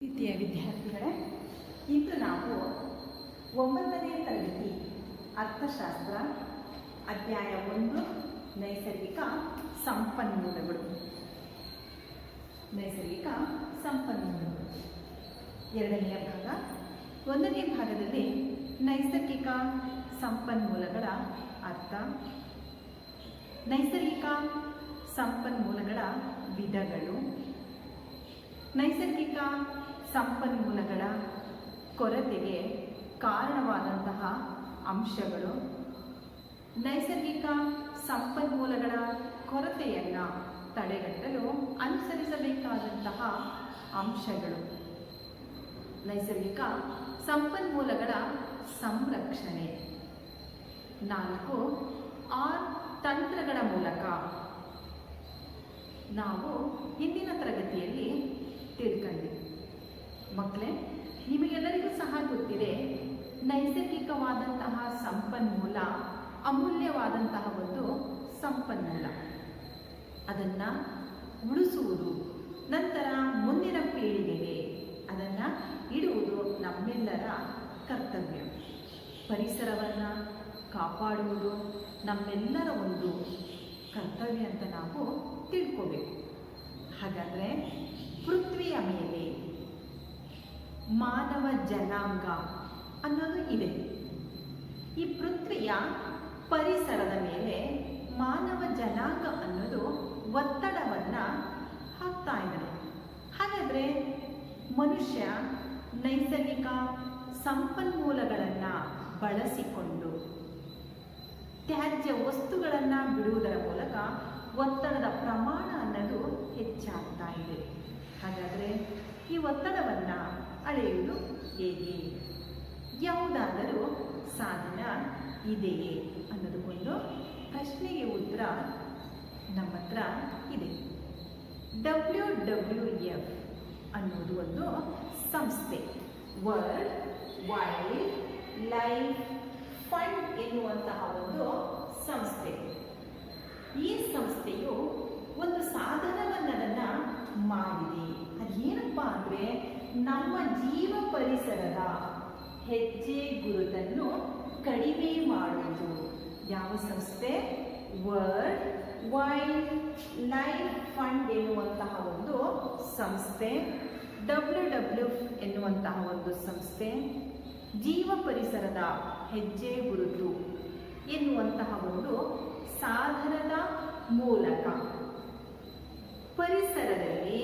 ಪ್ರೀತಿಯ ವಿದ್ಯಾರ್ಥಿಗಳೇ, ಇಂದು ನಾವು 9ನೇ ತರಗತಿ ಅರ್ಥಶಾಸ್ತ್ರ ಅಧ್ಯಾಯ 1 ನೈಸರ್ಗಿಕ ಸಂಪನ್ಮೂಲಗಳು ಎರಡನೆಯ ಭಾಗ. 1ನೇ ಭಾಗದಲ್ಲಿ ನೈಸರ್ಗಿಕ ಸಂಪನ್ಮೂಲಗಳ ಅರ್ಥ, ನೈಸರ್ಗಿಕ ಸಂಪನ್ಮೂಲಗಳ ವಿಧಗಳು, ನೈಸರ್ಗಿಕ ಸಂಪನ್ಮೂಲಗಳ ಕೊರತೆಗೆ ಕಾರಣವಾದಂತಹ ಅಂಶಗಳು, ನೈಸರ್ಗಿಕ ಸಂಪನ್ಮೂಲಗಳ ಕೊರತೆಯನ್ನು ತಡೆಗಟ್ಟಲು ಅನುಸರಿಸಬೇಕಾದಂತಹ ಅಂಶಗಳು, ನೈಸರ್ಗಿಕ ಸಂಪನ್ಮೂಲಗಳ ಸಂರಕ್ಷಣೆ, 4 ಆರ್ ತಂತ್ರಗಳ ಮೂಲಕ ನಾವು ಹಿಂದಿನ ತರಗತಿಯಲ್ಲಿ ತಿಳ್ಕೊಂಡ್ವಿ. ಮಕ್ಕಳೇ, ನಿಮಗೆಲ್ಲರಿಗೂ ಸಹ ಗೊತ್ತಿದೆ, ನೈಸರ್ಗಿಕವಾದಂತಹ ಸಂಪನ್ಮೂಲ ಅಮೂಲ್ಯವಾದಂತಹ ಒಂದು ಸಂಪನ್ಮೂಲ. ಅದನ್ನು ಉಳಿಸುವುದು, ನಂತರ ಮುಂದಿನ ಪೀಳಿಗೆಗೆ ಅದನ್ನು ಇಡುವುದು ನಮ್ಮೆಲ್ಲರ ಕರ್ತವ್ಯ. ಪರಿಸರವನ್ನು ಕಾಪಾಡುವುದು ನಮ್ಮೆಲ್ಲರ ಒಂದು ಕರ್ತವ್ಯ ಅಂತ ನಾವು ತಿಳ್ಕೋಬೇಕು. ಹಾಗಾದರೆ ಪೃಥ್ವಿಯ ಮೇಲೆ ಮಾನವ ಜನಾಂಗ ಅನ್ನೋದು ಇದೆ. ಈ ಪೃಥ್ವಿಯ ಪರಿಸರದ ಮೇಲೆ ಮಾನವ ಜನಾಂಗ ಅನ್ನೋದು ಒತ್ತಡವನ್ನು ಹಾಕ್ತಾ ಇದ್ದಾನೆ. ಹಾಗಾದರೆ ಮನುಷ್ಯ ನೈಸರ್ಗಿಕ ಸಂಪನ್ಮೂಲಗಳನ್ನು ಬಳಸಿಕೊಂಡು ತ್ಯಾಜ್ಯ ವಸ್ತುಗಳನ್ನು ಬಿಡುವುದರ ಮೂಲಕ ಒತ್ತಡದ ಪ್ರಮಾಣ ಅನ್ನೋದು ಹೆಚ್ಚಾಗ್ತಾ ಇದೆ. ಹಾಗಾದರೆ ಈ ಒತ್ತಡವನ್ನು ಅಳೆಯುವುದು ಹೇಗೆ? ಯಾವುದಾದರೂ ಸಾಧನ ಇದೆಯೇ ಅನ್ನೋದಕ್ಕೊಂದು ಪ್ರಶ್ನೆಗೆ ಉತ್ತರ ನಮ್ಮ ಹತ್ರ ಇದೆ. WWF ಅನ್ನೋದು ಒಂದು ಸಂಸ್ಥೆ, ವರ್ಲ್ಡ್ ವೈಲ್ಡ್ ಲೈಫ್ ಫಂಡ್ ಎನ್ನುವಂತಹ ಒಂದು ಸಂಸ್ಥೆ. ಈ ಸಂಸ್ಥೆಯು ಒಂದು ಸಾಧನವನ್ನ ಮಾಡಿದೆ. ಅದೇನಪ್ಪ ಅಂದರೆ ನಮ್ಮ ಜೀವ ಪರಿಸರದ ಹೆಜ್ಜೆ ಗುರುತನ್ನು ಕಡಿಮೆ ಮಾಡುವುದು. ಯಾವ ಸಂಸ್ಥೆ? ವರ್ಲ್ಡ್ ವೈಲ್ಡ್ ಲೈಫ್ ಫಂಡ್ ಎನ್ನುವಂತಹ ಒಂದು ಸಂಸ್ಥೆ, WWF ಎನ್ನುವಂತಹ ಒಂದು ಸಂಸ್ಥೆ ಜೀವ ಪರಿಸರದ ಹೆಜ್ಜೆ ಗುರುತು ಎನ್ನುವಂತಹ ಒಂದು ಸಾಧನದ ಮೂಲಕ ಪರಿಸರದಲ್ಲಿ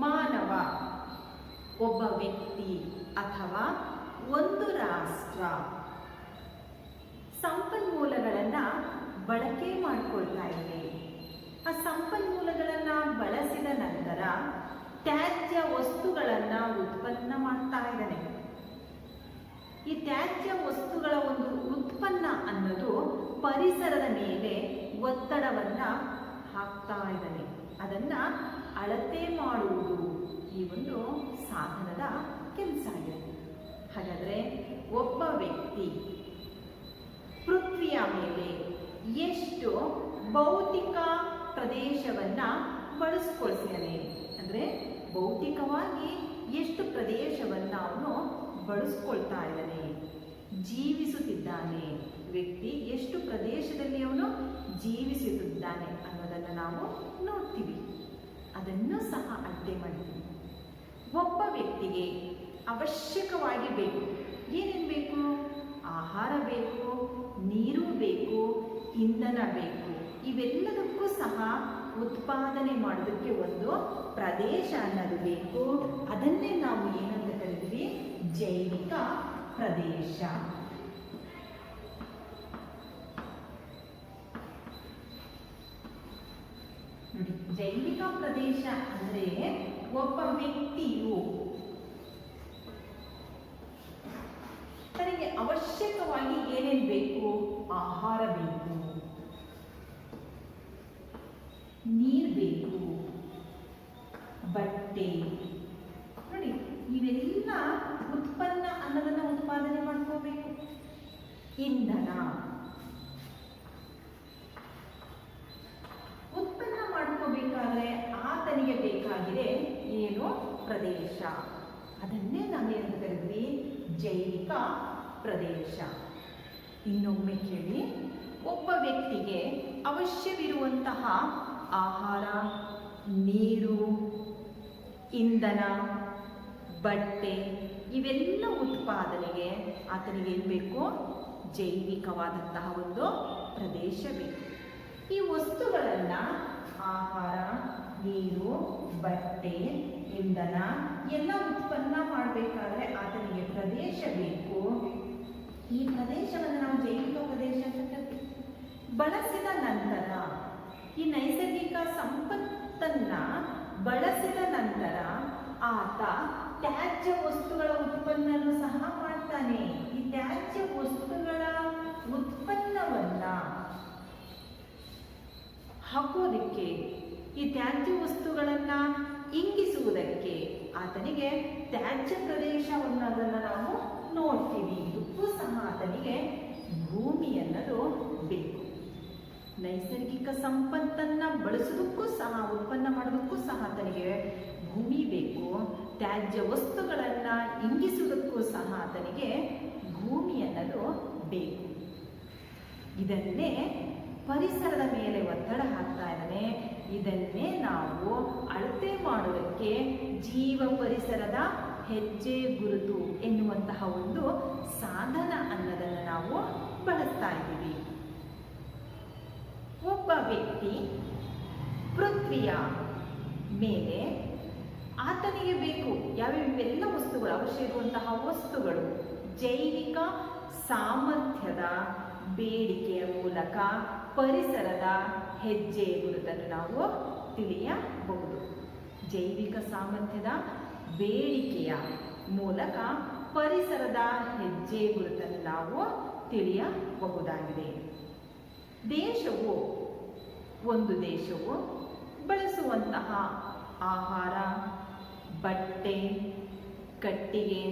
ಮಾನವ, ಒಬ್ಬ ವ್ಯಕ್ತಿ ಅಥವಾ ಒಂದು ರಾಷ್ಟ್ರ ಸಂಪನ್ಮೂಲಗಳನ್ನು ಬಳಕೆ ಮಾಡಿಕೊಳ್ತಾ ಇದೆ. ಆ ಸಂಪನ್ಮೂಲಗಳನ್ನು ಬಳಸಿದ ನಂತರ ತ್ಯಾಜ್ಯ ವಸ್ತುಗಳನ್ನು ಉತ್ಪನ್ನ ಮಾಡ್ತಾ ಇದ್ದಾನೆ. ಈ ತ್ಯಾಜ್ಯ ವಸ್ತುಗಳ ಒಂದು ಉತ್ಪನ್ನ ಅನ್ನೋದು ಪರಿಸರದ ಮೇಲೆ ಒತ್ತಡವನ್ನು ಹಾಕ್ತಾ ಇದ್ದಾನೆ. ಅದನ್ನು ಅಳತೆ ಮಾಡುವುದು ಈ ಒಂದು ಸಾಧನದ ಕೆಲಸ ಇದೆ. ಹಾಗಾದರೆ ಒಬ್ಬ ವ್ಯಕ್ತಿ ಪೃಥ್ವಿಯ ಮೇಲೆ ಎಷ್ಟು ಭೌತಿಕ ಪ್ರದೇಶವನ್ನು ಬಳಸ್ಕೊಳ್ತಾನೆ ಅಂದರೆ ಭೌತಿಕವಾಗಿ ಎಷ್ಟು ಪ್ರದೇಶವನ್ನು ಅವನು ಬಳಸ್ಕೊಳ್ತಾ ಇದ್ದಾನೆ, ಜೀವಿಸುತ್ತಿದ್ದಾನೆ. ವ್ಯಕ್ತಿ ಎಷ್ಟು ಪ್ರದೇಶದಲ್ಲಿ ಅವನು ಜೀವಿಸುತ್ತಿದ್ದಾನೆ ಅನ್ನೋದನ್ನು ನಾವು ನೋಡ್ತೀವಿ. ಅದನ್ನು ಸಹ ಅಳತೆ ಮಾಡ್ತೀವಿ. ಒಬ್ಬ ವ್ಯಕ್ತಿಗೆ ಅವಶ್ಯಕವಾಗಿ ಬೇಕು, ಏನೇನು ಬೇಕು? ಆಹಾರ ಬೇಕು, ನೀರು ಬೇಕು, ಇಂಧನ ಬೇಕು. ಇವೆಲ್ಲದಕ್ಕೂ ಸಹ ಉತ್ಪಾದನೆ ಮಾಡೋದಕ್ಕೆ ಒಂದು ಪ್ರದೇಶ ಅನ್ನೋದು ಬೇಕು. ಅದನ್ನೇ ನಾವು ಏನಂತ ಕರಿತೀವಿ? ಜೈವಿಕ ಪ್ರದೇಶ. ನೋಡಿ, ಜೈವಿಕ ಪ್ರದೇಶ ಅಂದರೆ ಒಬ್ಬ ವ್ಯಕ್ತಿಯು ತನಗೆ ಅವಶ್ಯಕವಾಗಿ ಏನೇನು ಬೇಕು? ಆಹಾರ ಬೇಕು, ನೀರು ಬೇಕು, ಬಟ್ಟೆ. ನೋಡಿ, ಇವೆಲ್ಲ ಉತ್ಪನ್ನ ಅನ್ನೋದನ್ನು ಉತ್ಪಾದನೆ ಮಾಡ್ಕೋಬೇಕು. ಇಂಧನ, ಉತ್ಪನ್ನ ಮಾಡ್ಕೋಬೇಕಾದ್ರೆ ಆತನಿಗೆ ಬೇಕಾಗಿದೆ ಏನು? ಪ್ರದೇಶ. ಅದನ್ನೇ ನಾವೇನು ಕರೆದ್ವಿ, ಜೈವಿಕ ಪ್ರದೇಶ. ಇನ್ನೊಮ್ಮೆ ಕೇಳಿ, ಒಬ್ಬ ವ್ಯಕ್ತಿಗೆ ಅವಶ್ಯವಿರುವಂತಹ ಆಹಾರ, ನೀರು, ಇಂಧನ, ಬಟ್ಟೆ ಇವೆಲ್ಲ ಉತ್ಪಾದನೆಗೆ ಆತನಿಗೆ ಏನು ಬೇಕು, ಜೈವಿಕವಾದಂತಹ ಒಂದು ಪ್ರದೇಶ ಬೇಕು. ಈ ವಸ್ತುಗಳನ್ನು ಆಹಾರ, ನೀರು, ಬಟ್ಟೆ, ಇಂಧನ ಎಲ್ಲ ಉತ್ಪನ್ನ ಮಾಡಬೇಕಾದ್ರೆ ಆತನಿಗೆ ಪ್ರದೇಶ ಬೇಕು. ಈ ಪ್ರದೇಶವನ್ನು ನಾವು ಜೈವಿಕ ಪ್ರದೇಶ ಅಂತ ಕರಿತೀವಿ. ಬಳಸಿದ ನಂತರ ಈ ನೈಸರ್ಗಿಕ ಸಂಪತ್ತನ್ನ ಬಳಸಿದ ನಂತರ ಆತ ತ್ಯಾಜ್ಯ ವಸ್ತುಗಳ ಉತ್ಪನ್ನನೂ ಸಹ ಮಾಡ್ತಾನೆ. ಈ ತ್ಯಾಜ್ಯ ವಸ್ತುಗಳ ಉತ್ಪನ್ನವನ್ನ ಹಾಕೋದಕ್ಕೆ, ಈ ತ್ಯಾಜ್ಯ ವಸ್ತುಗಳನ್ನ ಇಂಗಿಸುವುದಕ್ಕೆ ಆತನಿಗೆ ತ್ಯಾಜ್ಯ ಪ್ರದೇಶವನ್ನದನ್ನು ನಾವು ನೋಡ್ತೀವಿ. ಇದಕ್ಕೂ ಸಹ ಆತನಿಗೆ ಭೂಮಿ ಅನ್ನೋದು ಬೇಕು. ನೈಸರ್ಗಿಕ ಸಂಪತ್ತನ್ನ ಬಳಸೋದಕ್ಕೂ ಸಹ, ಉತ್ಪನ್ನ ಮಾಡೋದಕ್ಕೂ ಸಹ ಆತನಿಗೆ ಭೂಮಿ ಬೇಕು. ತ್ಯಾಜ್ಯ ವಸ್ತುಗಳನ್ನ ಇಂಗಿಸುವುದಕ್ಕೂ ಸಹ ಆತನಿಗೆ ಭೂಮಿ ಅನ್ನೋದು ಬೇಕು. ಇದನ್ನೇ ಪರಿಸರದ ಮೇಲೆ ಒತ್ತಡ ಹಾಕ್ತಾ ಇದ್ದಾನೆ. ಇದನ್ನೇ ನಾವು ಅಳತೆ ಮಾಡೋದಕ್ಕೆ ಜೀವ ಪರಿಸರದ ಹೆಜ್ಜೆ ಗುರುತು ಎನ್ನುವಂತಹ ಒಂದು ಸಾಧನ ಅನ್ನೋದನ್ನು ನಾವು ಬಳಸ್ತಾ ಇದ್ದೀವಿ. ಒಬ್ಬ ವ್ಯಕ್ತಿ ಪೃಥ್ವಿಯ ಮೇಲೆ ಆತನಿಗೆ ಬೇಕು ಯಾವ್ಯಾವೆಲ್ಲ ವಸ್ತುಗಳು, ಅವಶ್ಯ ಇರುವಂತಹ ವಸ್ತುಗಳು ಜೈವಿಕ ಸಾಮರ್ಥ್ಯದ ಬೇಡಿಕೆಯ ಮೂಲಕ ಪರಿಸರದ ಹೆಜ್ಜೆ ಗುರುತನ್ನು ನಾವು ತಿಳಿಯಬಹುದು. ಜೈವಿಕ ಸಾಮರ್ಥ್ಯದ ಬೇಡಿಕೆಯ ಮೂಲಕ ಪರಿಸರದ ಹೆಜ್ಜೆ ಗುರುತನ್ನು ನಾವು ತಿಳಿಯಬಹುದಾಗಿದೆ. ಒಂದು ದೇಶವು ಬಳಸುವಂತಹ ಆಹಾರ, ಬಟ್ಟೆ, ಕಟ್ಟಿಗೆ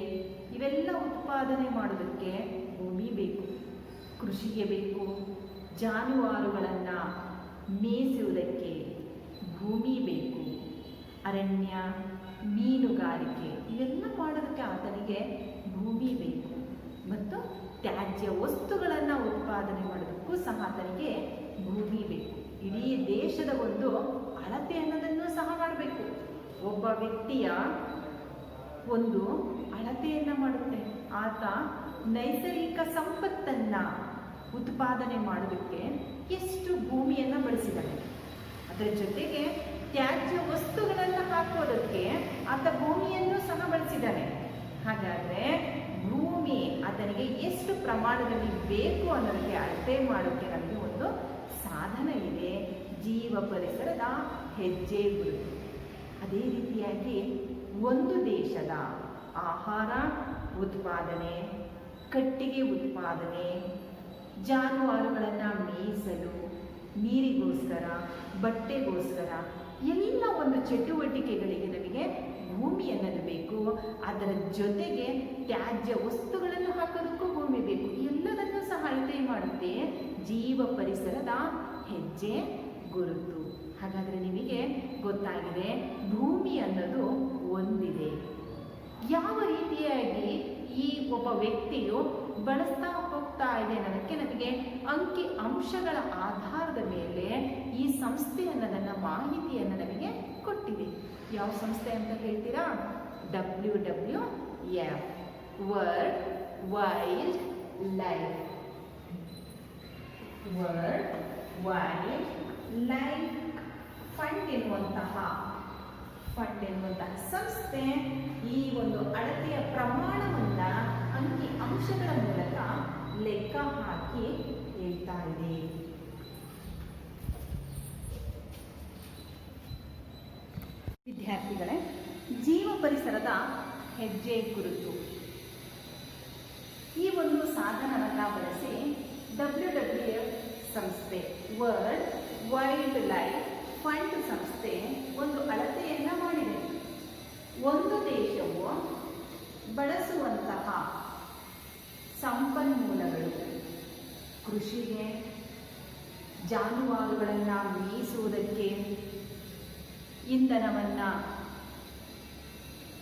ಇವೆಲ್ಲ ಉತ್ಪಾದನೆ ಮಾಡೋದಕ್ಕೆ ಭೂಮಿ ಬೇಕು, ಕೃಷಿಗೆ ಬೇಕು. ಜಾನುವಾರುಗಳನ್ನು ಮೇಯಿಸುವುದಕ್ಕೆ ಭೂಮಿ ಬೇಕು. ಅರಣ್ಯ, ಮೀನುಗಾರಿಕೆ ಇವೆಲ್ಲ ಮಾಡೋದಕ್ಕೆ ಆತನಿಗೆ ಭೂಮಿ ಬೇಕು. ಮತ್ತು ತ್ಯಾಜ್ಯ ವಸ್ತುಗಳನ್ನು ಉತ್ಪಾದನೆ ಮಾಡೋದಕ್ಕೂ ಸಹ ಆತನಿಗೆ ಭೂಮಿ ಬೇಕು. ಇಡೀ ದೇಶದ ಒಂದು ಅಳತೆ ಅನ್ನೋದನ್ನು ಸಹ ಮಾಡಬೇಕು. ಒಬ್ಬ ವ್ಯಕ್ತಿಯ ಒಂದು ಅಳತೆಯನ್ನು ಮಾಡುತ್ತೆ. ಆತ ನೈಸರ್ಗಿಕ ಸಂಪತ್ತನ್ನ ಉತ್ಪಾದನೆ ಮಾಡೋದಕ್ಕೆ ಎಷ್ಟು ಭೂಮಿಯನ್ನು ಬಳಸಿದ್ದಾನೆ, ಅದರ ಜೊತೆಗೆ ತ್ಯಾಜ್ಯ ವಸ್ತುಗಳನ್ನು ಹಾಕೋದಕ್ಕೆ ಆತ ಭೂಮಿಯನ್ನು ಸಹ ಬಳಸಿದ್ದಾನೆ. ಹಾಗಾದರೆ ಭೂಮಿ ಆತನಿಗೆ ಎಷ್ಟು ಪ್ರಮಾಣದಲ್ಲಿ ಬೇಕು ಅನ್ನೋದಕ್ಕೆ ಅಳತೆ ಮಾಡೋಕ್ಕೆ ನಮಗೆ ಒಂದು ಸಾಧನ ಇದೆ, ಜೀವ ಪರಿಸರದ ಹೆಜ್ಜೆ ಗುರುತು. ಅದೇ ರೀತಿಯಾಗಿ ಒಂದು ದೇಶದ ಆಹಾರ ಉತ್ಪಾದನೆ, ಕಟ್ಟಿಗೆ ಉತ್ಪಾದನೆ, ಜಾನುವಾರುಗಳನ್ನು ಮೇಯಿಸಲು, ನೀರಿಗೋಸ್ಕರ, ಬಟ್ಟೆಗೋಸ್ಕರ ಎಲ್ಲ ಒಂದು ಚಟುವಟಿಕೆಗಳಿಗೆ ನಮಗೆ ಭೂಮಿ ಅನ್ನೋದು ಬೇಕು. ಅದರ ಜೊತೆಗೆ ತ್ಯಾಜ್ಯ ವಸ್ತುಗಳನ್ನು ಹಾಕೋದಕ್ಕೂ ಭೂಮಿ ಬೇಕು. ಎಲ್ಲದನ್ನೂ ಸಹ ಅಳತೆ ಮಾಡುತ್ತೆ ಜೀವ ಪರಿಸರದ ಹೆಜ್ಜೆ ಗುರುತು. ಹಾಗಾದರೆ ನಿಮಗೆ ಗೊತ್ತಾಗಿದೆ ಭೂಮಿ ಅನ್ನೋದು ಒಂದಿದೆ. ಯಾವ ರೀತಿಯಾಗಿ ಈ ಒಬ್ಬ ವ್ಯಕ್ತಿಯು ಬಳಸ್ತಾ ಹೋಗ್ತಾ ಇದೆ ಅನ್ನೋದಕ್ಕೆ ನಮಗೆ ಅಂಕಿ ಅಂಶಗಳ ಆಧಾರದ ಮೇಲೆ ಈ ಸಂಸ್ಥೆ ಅನ್ನೋದನ್ನು ಮಾಹಿತಿಯನ್ನು ನಮಗೆ ಕೊಟ್ಟಿದೆ. ಯಾವ ಸಂಸ್ಥೆ ಅಂತ ಹೇಳ್ತೀರಾ? WWF, world wild life. World wild life fund ಎನ್ನುವಂತಹ ಸಂಸ್ಥೆ ಈ ಒಂದು ಅಳತೆಯ ಪ್ರಮಾಣವನ್ನು ಅಂಕಿ ಅಂಶಗಳ ಮೂಲಕ ಲೆಕ್ಕ ಹಾಕಿ ಹೇಳ್ತಾ ಇದೆ. ವಿದ್ಯಾರ್ಥಿಗಳೇ, ಜೀವ ಪರಿಸರದ ಹೆಜ್ಜೆ ಗುರುತು ಈ ಒಂದು ಸಾಧನವನ್ನು ಬಳಸಿ WWF ಸಂಸ್ಥೆ, ವರ್ಲ್ಡ್ ವೈಲ್ಡ್ ಲೈಫ್ ಫಂಡ್ ಸಂಸ್ಥೆ ಒಂದು ಅಳತೆಯನ್ನು ಮಾಡಿದೆ. ಒಂದು ದೇಶವು ಬಳಸುವಂತಹ ಸಂಪನ್ಮೂಲಗಳು, ಕೃಷಿಗೆ, ಜಾನುವಾರುಗಳನ್ನು ಮೇಯಿಸುವುದಕ್ಕೆ, ಇಂಧನವನ್ನು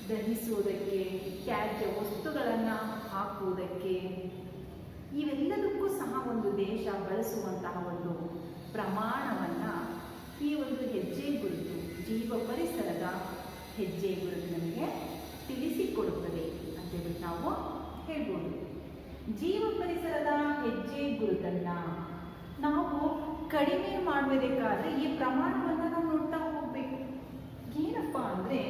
ದಹಿಸುವುದಕ್ಕೆ, ತ್ಯಾಜ್ಯ ವಸ್ತುಗಳನ್ನು ಹಾಕುವುದಕ್ಕೆ, ಇವೆಲ್ಲದಕ್ಕೂ ಸಹ ಒಂದು ದೇಶ ಬಳಸುವಂತಹ ಒಂದು ಪ್ರಮಾಣವನ್ನು ಈ ಒಂದು ಹೆಜ್ಜೆ ಗುರುತು, ಜೀವ ಪರಿಸರದ ಹೆಜ್ಜೆ ಗುರುತು ನಮಗೆ ತಿಳಿಸಿಕೊಡುತ್ತದೆ ಅಂತೇಳ್ಬಿಟ್ಟು ನಾವು ಹೇಳ್ಬೋದು. ಜೀವ ಪರಿಸರದ ಹೆಜ್ಜೆ ಗುರುತನ್ನು ನಾವು ಕಡಿಮೆ ಮಾಡಬೇಕಾದ್ರೆ ಈ ಪ್ರಮಾಣವನ್ನು ನಾವು ನೋಡ್ತಾ ಹೋಗಬೇಕು. ಏನಪ್ಪ ಅಂದರೆ,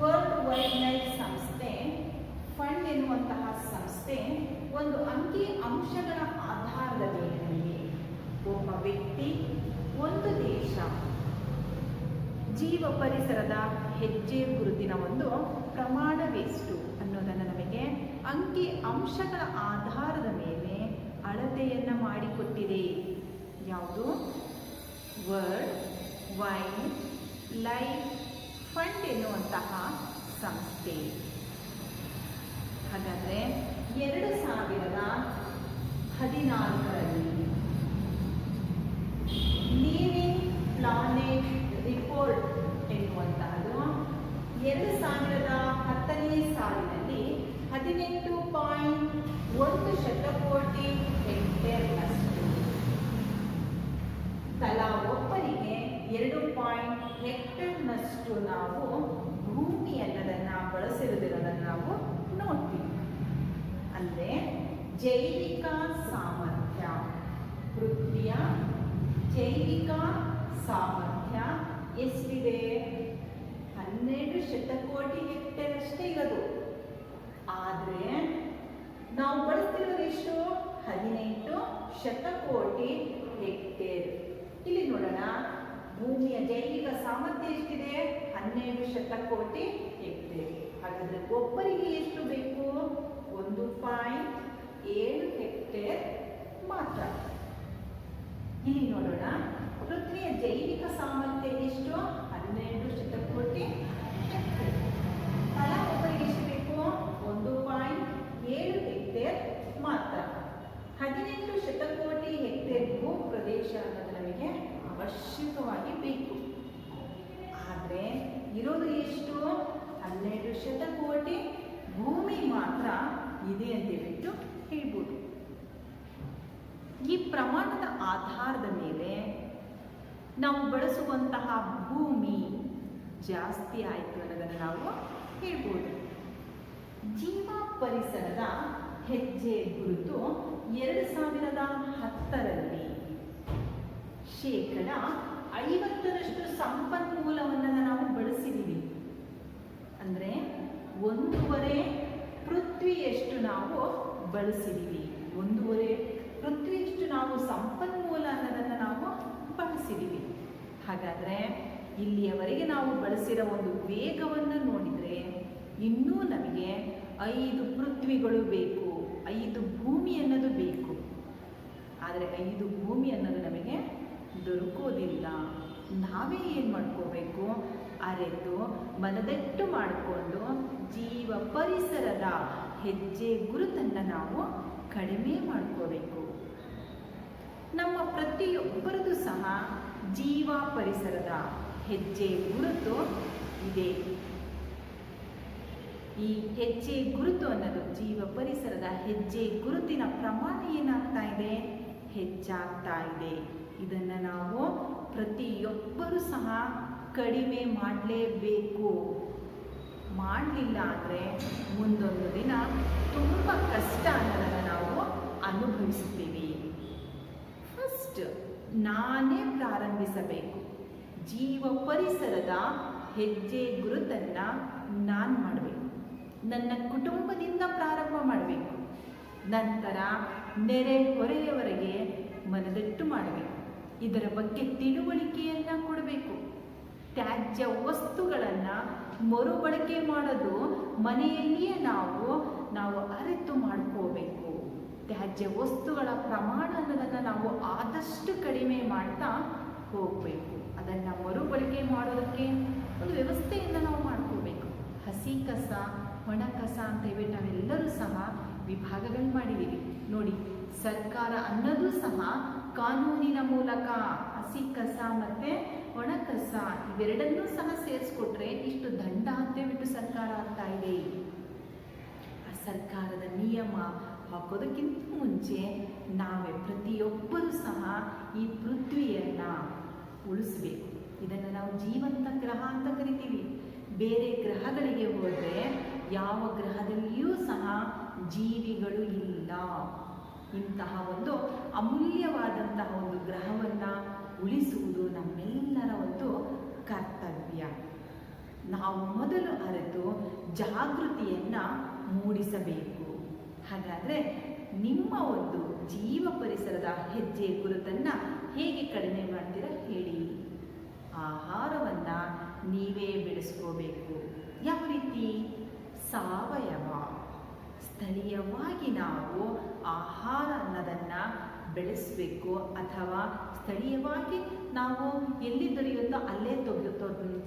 ವರ್ಲ್ಡ್ ವೈಲ್ಡ್ ಲೈಫ್ ಸಂಸ್ಥೆ ಫಂಡ್ ಎನ್ನುವಂತಹ ಸಂಸ್ಥೆ ಒಂದು ಅಂಕಿ ಅಂಶಗಳ ಆಧಾರದ ಮೇಲೆ ಒಬ್ಬ ವ್ಯಕ್ತಿ, ಒಂದು ದೇಶ ಜೀವ ಪರಿಸರದ ಹೆಜ್ಜೆ ಗುರುತಿನ ಒಂದು ಪ್ರಮಾಣವೆಷ್ಟು ಅನ್ನೋದನ್ನು ನಮಗೆ ಅಂಕಿ ಅಂಶಗಳ ಆಧಾರದ ಮೇಲೆ ಅಳತೆಯನ್ನು ಮಾಡಿಕೊಟ್ಟಿದೆ. ಯಾವುದು? ವರ್ಲ್ಡ್ ವೈಲ್ಡ್ ಲೈಫ್ ಫಂಡ್ ಎನ್ನುವಂತಹ ಸಂಸ್ಥೆ. ಹಾಗಾದರೆ 2014ರಲ್ಲಿ ಲಿವಿಂಗ್ ಪ್ಲಾನೆಟ್ ರಿಪೋರ್ಟ್ ಎನ್ನುವಂತಹದ್ದು 2010ನೇ ಸಾಲಿನಲ್ಲಿ 18.1 ಶತಕೋಟಿ ಹೆಕ್ಟೇರ್ನಷ್ಟು, ತಲಾ ಒಬ್ಬರಿಗೆ 2 ಹೆಕ್ಟೇರ್ನಷ್ಟು ನಾವು ಭೂಮಿ ಅನ್ನೋದನ್ನು ಬಳಸಿರುವುದನ್ನು ನಾವು ನೋಡ್ತೀವಿ. ಅಂದರೆ ಜೈವಿಕ ಸಾಮರ್ಥ್ಯ, ಪೃಥ್ವಿಯ ಜೈವಿಕ ಸಾಮರ್ಥ್ಯ ಎಷ್ಟಿದೆ? 12 ಶತಕೋಟಿ ಹೆಕ್ಟೇರ್ ಅಷ್ಟೇ ಇರೋದು. ಆದರೆ ನಾವು ಬಳಸ್ತಿರೋದು ಎಷ್ಟು? 18 ಶತಕೋಟಿ ಹೆಕ್ಟೇರ್. ಇಲ್ಲಿ ನೋಡೋಣ, ಭೂಮಿಯ ಜೈವಿಕ ಸಾಮರ್ಥ್ಯ ಎಷ್ಟಿದೆ? 12 ಶತಕೋಟಿ ಹೆಕ್ಟೇರ್. ಹಾಗಾದರೆ ಒಬ್ಬರಿಗೆ ಎಷ್ಟು ಬೇಕು? 1.7 ಹೆಕ್ಟೇರ್ ಮಾತ್ರ. ಇಲ್ಲಿ ನೋಡೋಣ, ಪೃಥ್ವಿಯ ಜೈವಿಕ ಸಾಮರ್ಥ್ಯ ಎಷ್ಟು? 12 ಶತಕೋಟಿ ಹೆಕ್ಟೇರ್. ತಲಾ ಒಬ್ಬರಿಗೆ ಎಷ್ಟು ಬೇಕು? 1.7 ಹೆಕ್ಟೇರ್ ಮಾತ್ರ. 18 ಶತಕೋಟಿ ಹೆಕ್ಟೇರ್ ಭೂ ಪ್ರದೇಶ ಅನ್ನೋದು ನಮಗೆ ಅವಶ್ಯಕವಾಗಿ ಬೇಕು. ಆದರೆ ಇರೋದು ಎಷ್ಟು? 12 ಶತಕೋಟಿ ಭೂಮಿ ಮಾತ್ರ ಇದೆ ಅಂತೇಳ್ಬಿಟ್ಟು ಹೇಳ್ಬೋದು. ಈ ಪ್ರಮಾಣದ ಆಧಾರದ ಮೇಲೆ ನಾವು ಬಳಸುವಂತಹ ಭೂಮಿ ಜಾಸ್ತಿ ಆಯಿತು ಅನ್ನೋದನ್ನು ನಾವು ಹೇಳ್ಬೋದು. ಜೀವ ಪರಿಸರದ ಹೆಜ್ಜೆ ಗುರುತು 2010ರಲ್ಲಿ 50% ಸಂಪನ್ಮೂಲವನ್ನು ನಾವು ಬಳಸಿದ್ದೀವಿ. ಅಂದರೆ 1.5 ಪೃಥ್ವಿಯಷ್ಟು ನಾವು ಬಳಸಿದ್ದೀವಿ. 1.5 ಪೃಥ್ವಿಯಷ್ಟು ನಾವು ಸಂಪನ್ಮೂಲ ಅನ್ನೋದನ್ನು ನಾವು ಬಳಸಿದ್ದೀವಿ. ಹಾಗಾದರೆ ಇಲ್ಲಿಯವರೆಗೆ ನಾವು ಬಳಸಿರೋ ಒಂದು ವೇಗವನ್ನು ನೋಡಿದರೆ ಇನ್ನೂ ನಮಗೆ 5 ಪೃಥ್ವಿಗಳು ಬೇಕು, 5 ಭೂಮಿ ಅನ್ನೋದು ಬೇಕು. ಆದರೆ 5 ಭೂಮಿ ಅನ್ನೋದು ನಮಗೆ ದೊರಕೋದಿಲ್ಲ. ನಾವೇ ಏನು ಮಾಡ್ಕೋಬೇಕು? ಅರೆತು ಮನದಟ್ಟು ಮಾಡಿಕೊಂಡು ಜೀವ ಪರಿಸರದ ಹೆಜ್ಜೆ ಗುರುತನ್ನು ನಾವು ಕಡಿಮೆ ಮಾಡ್ಕೋಬೇಕು. ನಮ್ಮ ಪ್ರತಿಯೊಬ್ಬರದು ಸಹ ಜೀವ ಪರಿಸರದ ಹೆಜ್ಜೆ ಗುರುತು ಇದೆ. ಈ ಹೆಜ್ಜೆ ಗುರುತು ಅನ್ನೋದು, ಜೀವ ಪರಿಸರದ ಹೆಜ್ಜೆ ಗುರುತಿನ ಪ್ರಮಾಣ ಏನಾಗ್ತಾ ಇದೆ? ಹೆಚ್ಚಾಗ್ತಾ ಇದೆ. ಇದನ್ನು ನಾವು ಪ್ರತಿಯೊಬ್ಬರೂ ಸಹ ಕಡಿಮೆ ಮಾಡಲೇಬೇಕು. ಮಾಡಲಿಲ್ಲ ಅಂದರೆ ಮುಂದೊಂದು ದಿನ ತುಂಬ ಕಷ್ಟ ಅನ್ನೋದನ್ನು ನಾವು ಅನುಭವಿಸ್ತೀವಿ. ಫಸ್ಟ್ ನಾನೇ ಪ್ರಾರಂಭಿಸಬೇಕು. ಜೀವ ಪರಿಸರದ ಹೆಜ್ಜೆ ಗುರುತನ್ನು ನಾನು ಮಾಡಬೇಕು. ನನ್ನ ಕುಟುಂಬದಿಂದ ಪ್ರಾರಂಭ ಮಾಡಬೇಕು. ನಂತರ ನೆರೆ ಹೊರೆಯವರೆಗೆ ಮನದಟ್ಟು ಮಾಡಬೇಕು. ಇದರ ಬಗ್ಗೆ ತಿಳುವಳಿಕೆಯನ್ನು ಕೊಡಬೇಕು. ತ್ಯಾಜ್ಯ ವಸ್ತುಗಳನ್ನು ಮರುಬಳಕೆ ಮಾಡೋದು ಮನೆಯಲ್ಲಿಯೇ ನಾವು ಅರಿತು ಮಾಡ್ಕೋಬೇಕು. ತ್ಯಾಜ್ಯ ವಸ್ತುಗಳ ಪ್ರಮಾಣ ಅನ್ನೋದನ್ನು ನಾವು ಆದಷ್ಟು ಕಡಿಮೆ ಮಾಡ್ತಾ ಹೋಗಬೇಕು. ಅದನ್ನು ಮರುಬಳಕೆ ಮಾಡೋದಕ್ಕೆ ಒಂದು ವ್ಯವಸ್ಥೆಯನ್ನು ನಾವು ಮಾಡ್ಕೋಬೇಕು. ಹಸಿ ಕಸ, ಒಣ ಕಸ ಅಂತ ಹೇಳ್ಬಿಟ್ಟು ನಾವೆಲ್ಲರೂ ಸಹ ವಿಭಾಗಗಳು ಮಾಡಿದ್ದೀವಿ ನೋಡಿ. ಸರ್ಕಾರ ಅನ್ನೋದು ಸಹ ಕಾನೂನಿನ ಮೂಲಕ ಹಸಿ ಕಸ ಮತ್ತು ಒಣ ಕಸ ಇವೆರಡನ್ನೂ ಸಹ ಸೇರಿಸ್ಕೊಟ್ರೆ ಇಷ್ಟು ದಂಡ ಅಂತೇಳ್ಬಿಟ್ಟು ಸರ್ಕಾರ ಆಗ್ತಾ ಇದೆ. ಸರ್ಕಾರದ ನಿಯಮ ಹಾಕೋದಕ್ಕಿಂತ ಮುಂಚೆ ನಾವೇ ಪ್ರತಿಯೊಬ್ಬರೂ ಸಹ ಈ ಪೃಥ್ವಿಯನ್ನು ಉಳಿಸ್ಬೇಕು. ಇದನ್ನು ನಾವು ಜೀವಂತ ಗ್ರಹ ಅಂತ ಕರಿತೀವಿ. ಬೇರೆ ಗ್ರಹಗಳಿಗೆ ಹೋದರೆ ಯಾವ ಗ್ರಹದಲ್ಲಿಯೂ ಸಹ ಜೀವಿಗಳು ಇಲ್ಲ. ಇಂತಹ ಒಂದು ಅಮೂಲ್ಯವಾದಂತಹ ಒಂದು ಗ್ರಹವನ್ನು ಉಳಿಸುವುದು ನಮ್ಮೆಲ್ಲರ ಒಂದು ಕರ್ತವ್ಯ. ನಾವು ಮೊದಲು ಅರಿತು ಜಾಗೃತಿಯನ್ನು ಮೂಡಿಸಬೇಕು. ಹಾಗಾದರೆ ನಿಮ್ಮ ಒಂದು ಜೀವ ಪರಿಸರದ ಹೆಜ್ಜೆ ಗುರುತನ್ನು ಹೇಗೆ ಕಡಿಮೆ ಮಾಡ್ತೀರಾ ಹೇಳಿ. ಆಹಾರವನ್ನು ನೀವೇ ಬೆಳೆಸ್ಕೋಬೇಕು. ಯಾವ ರೀತಿ? ಸಾವಯವ, ಸ್ಥಳೀಯವಾಗಿ ನಾವು ಆಹಾರ ಅನ್ನೋದನ್ನು ಬೆಳೆಸಬೇಕು. ಅಥವಾ ಸ್ಥಳೀಯವಾಗಿ ನಾವು ಎಲ್ಲಿ ದೊರೆಯುತ್ತೋ ಅಲ್ಲೇ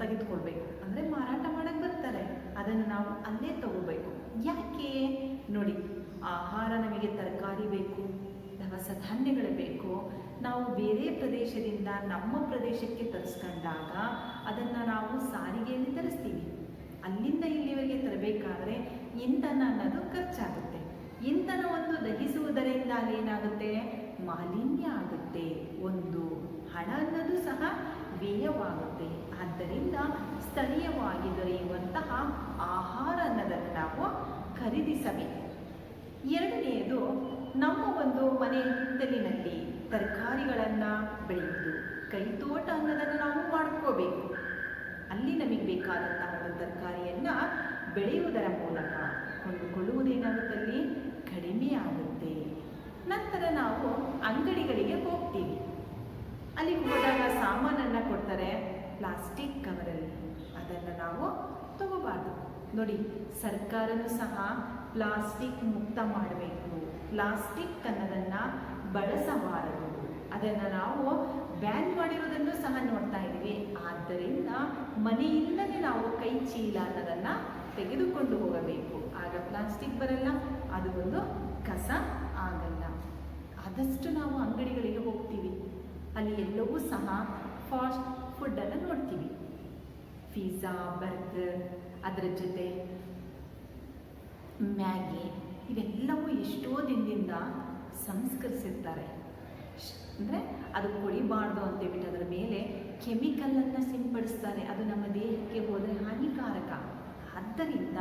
ತೆಗೆದುಕೊಳ್ಬೇಕು. ಅಂದರೆ ಮಾರಾಟ ಮಾಡಕ್ಕೆ ಬರ್ತಾರೆ, ಅದನ್ನು ನಾವು ಅಲ್ಲೇ ತಗೋಬೇಕು. ಯಾಕೆ ನೋಡಿ, ಆಹಾರ ನಮಗೆ ತರಕಾರಿ ಬೇಕು, ದವಸ ಧಾನ್ಯಗಳು ಬೇಕು. ನಾವು ಬೇರೆ ಪ್ರದೇಶದಿಂದ ನಮ್ಮ ಪ್ರದೇಶಕ್ಕೆ ತರಿಸ್ಕೊಂಡಾಗ ಅದನ್ನು ನಾವು ಸಾರಿಗೆಯಲ್ಲಿ ತರಿಸ್ತೀವಿ. ಅಲ್ಲಿಂದ ಇಲ್ಲಿವರೆಗೆ ತರಬೇಕಾದ್ರೆ ಇಂಧನ ಅನ್ನೋದು ಖರ್ಚಾಗುತ್ತೆ. ಇಂಧನ ಒಂದು ದಹಿಸುವುದರಿಂದ ಏನಾಗುತ್ತೆ? ಮಾಲಿನ್ಯ ಆಗುತ್ತೆ. ಒಂದು ಹಣ ಅನ್ನೋದು ಸಹ ವ್ಯಯವಾಗುತ್ತೆ. ಆದ್ದರಿಂದ ಸ್ಥಳೀಯವಾಗಿ ದೊರೆಯುವಂತಹ ಆಹಾರ ಅನ್ನೋದನ್ನು ನಾವು ಖರೀದಿಸಬೇಕು. ಎರಡನೆಯದು, ನಮ್ಮ ಒಂದು ಮನೆ ಹಿತ್ತಲಿನಲ್ಲಿ ತರಕಾರಿಗಳನ್ನು ಬೆಳೆಯುವುದು, ಕೈತೋಟ ಅನ್ನೋದನ್ನು ನಾವು ಮಾಡ್ಕೋಬೇಕು. ಅಲ್ಲಿ ನಮಗೆ ಬೇಕಾದಂತಹ ಒಂದು ತರಕಾರಿಯನ್ನು ಬೆಳೆಯುವುದರ ಮೂಲಕ ಕೊಂಡುಕೊಳ್ಳುವುದೇನಾಗುತ್ತಲ್ಲಿ ಕಡಿಮೆ ಆಗುತ್ತೆ. ನಂತರ ನಾವು ಅಂಗಡಿಗಳಿಗೆ ಹೋಗ್ತೀವಿ. ಅಲ್ಲಿ ಹೋದಾಗ ಸಾಮಾನನ್ನು ಕೊಡ್ತಾರೆ ಪ್ಲಾಸ್ಟಿಕ್ ಕವರಲ್ಲಿ. ಅದನ್ನು ನಾವು ತಗೋಬಾರ್ದು. ನೋಡಿ, ಸರ್ಕಾರನೂ ಸಹ ಪ್ಲಾಸ್ಟಿಕ್ ಮುಕ್ತ ಮಾಡಬೇಕು. ಪ್ಲಾಸ್ಟಿಕ್ ಅನ್ನೋದನ್ನು ಬಳಸಬಾರದು. ಅದನ್ನು ನಾವು ಬ್ಯಾನ್ ಮಾಡಿರೋದನ್ನು ಸಹ ನೋಡ್ತಾ ಇದ್ದೀವಿ. ಆದ್ದರಿಂದ ಮನೆಯಿಂದಲೇ ನಾವು ಕೈ ಚೀಲ ಅನ್ನೋದನ್ನು ತೆಗೆದುಕೊಂಡು ಹೋಗಬೇಕು. ಆಗ ಪ್ಲಾಸ್ಟಿಕ್ ಬರಲ್ಲ, ಅದು ಒಂದು ಕಸ ಆಗಲ್ಲ. ಆದಷ್ಟು ನಾವು ಅಂಗಡಿಗಳಿಗೆ ಹೋಗ್ತೀವಿ, ಅಲ್ಲಿ ಎಲ್ಲವೂ ಸಹ ಫಾಸ್ಟ್ ಫುಡ್ಡನ್ನು ನೋಡ್ತೀವಿ. ಪಿಜ್ಜಾ, ಬರ್ಗರ್, ಅದರ ಜೊತೆ ಮ್ಯಾಗಿ, ಇವೆಲ್ಲವೂ ಎಷ್ಟೋ ದಿನದಿಂದ ಸಂಸ್ಕರಿಸಿರ್ತಾರೆ. ಅಂದರೆ ಅದು ಕೊಳಿಬಾರ್ದು ಅಂತೇಳ್ಬಿಟ್ಟು ಅದರ ಮೇಲೆ ಕೆಮಿಕಲನ್ನು ಸಿಂಪಡಿಸ್ತಾರೆ. ಅದು ನಮ್ಮ ದೇಹಕ್ಕೆ ಹೋದರೆ ಹಾನಿಕಾರಕ. ಆದ್ದರಿಂದ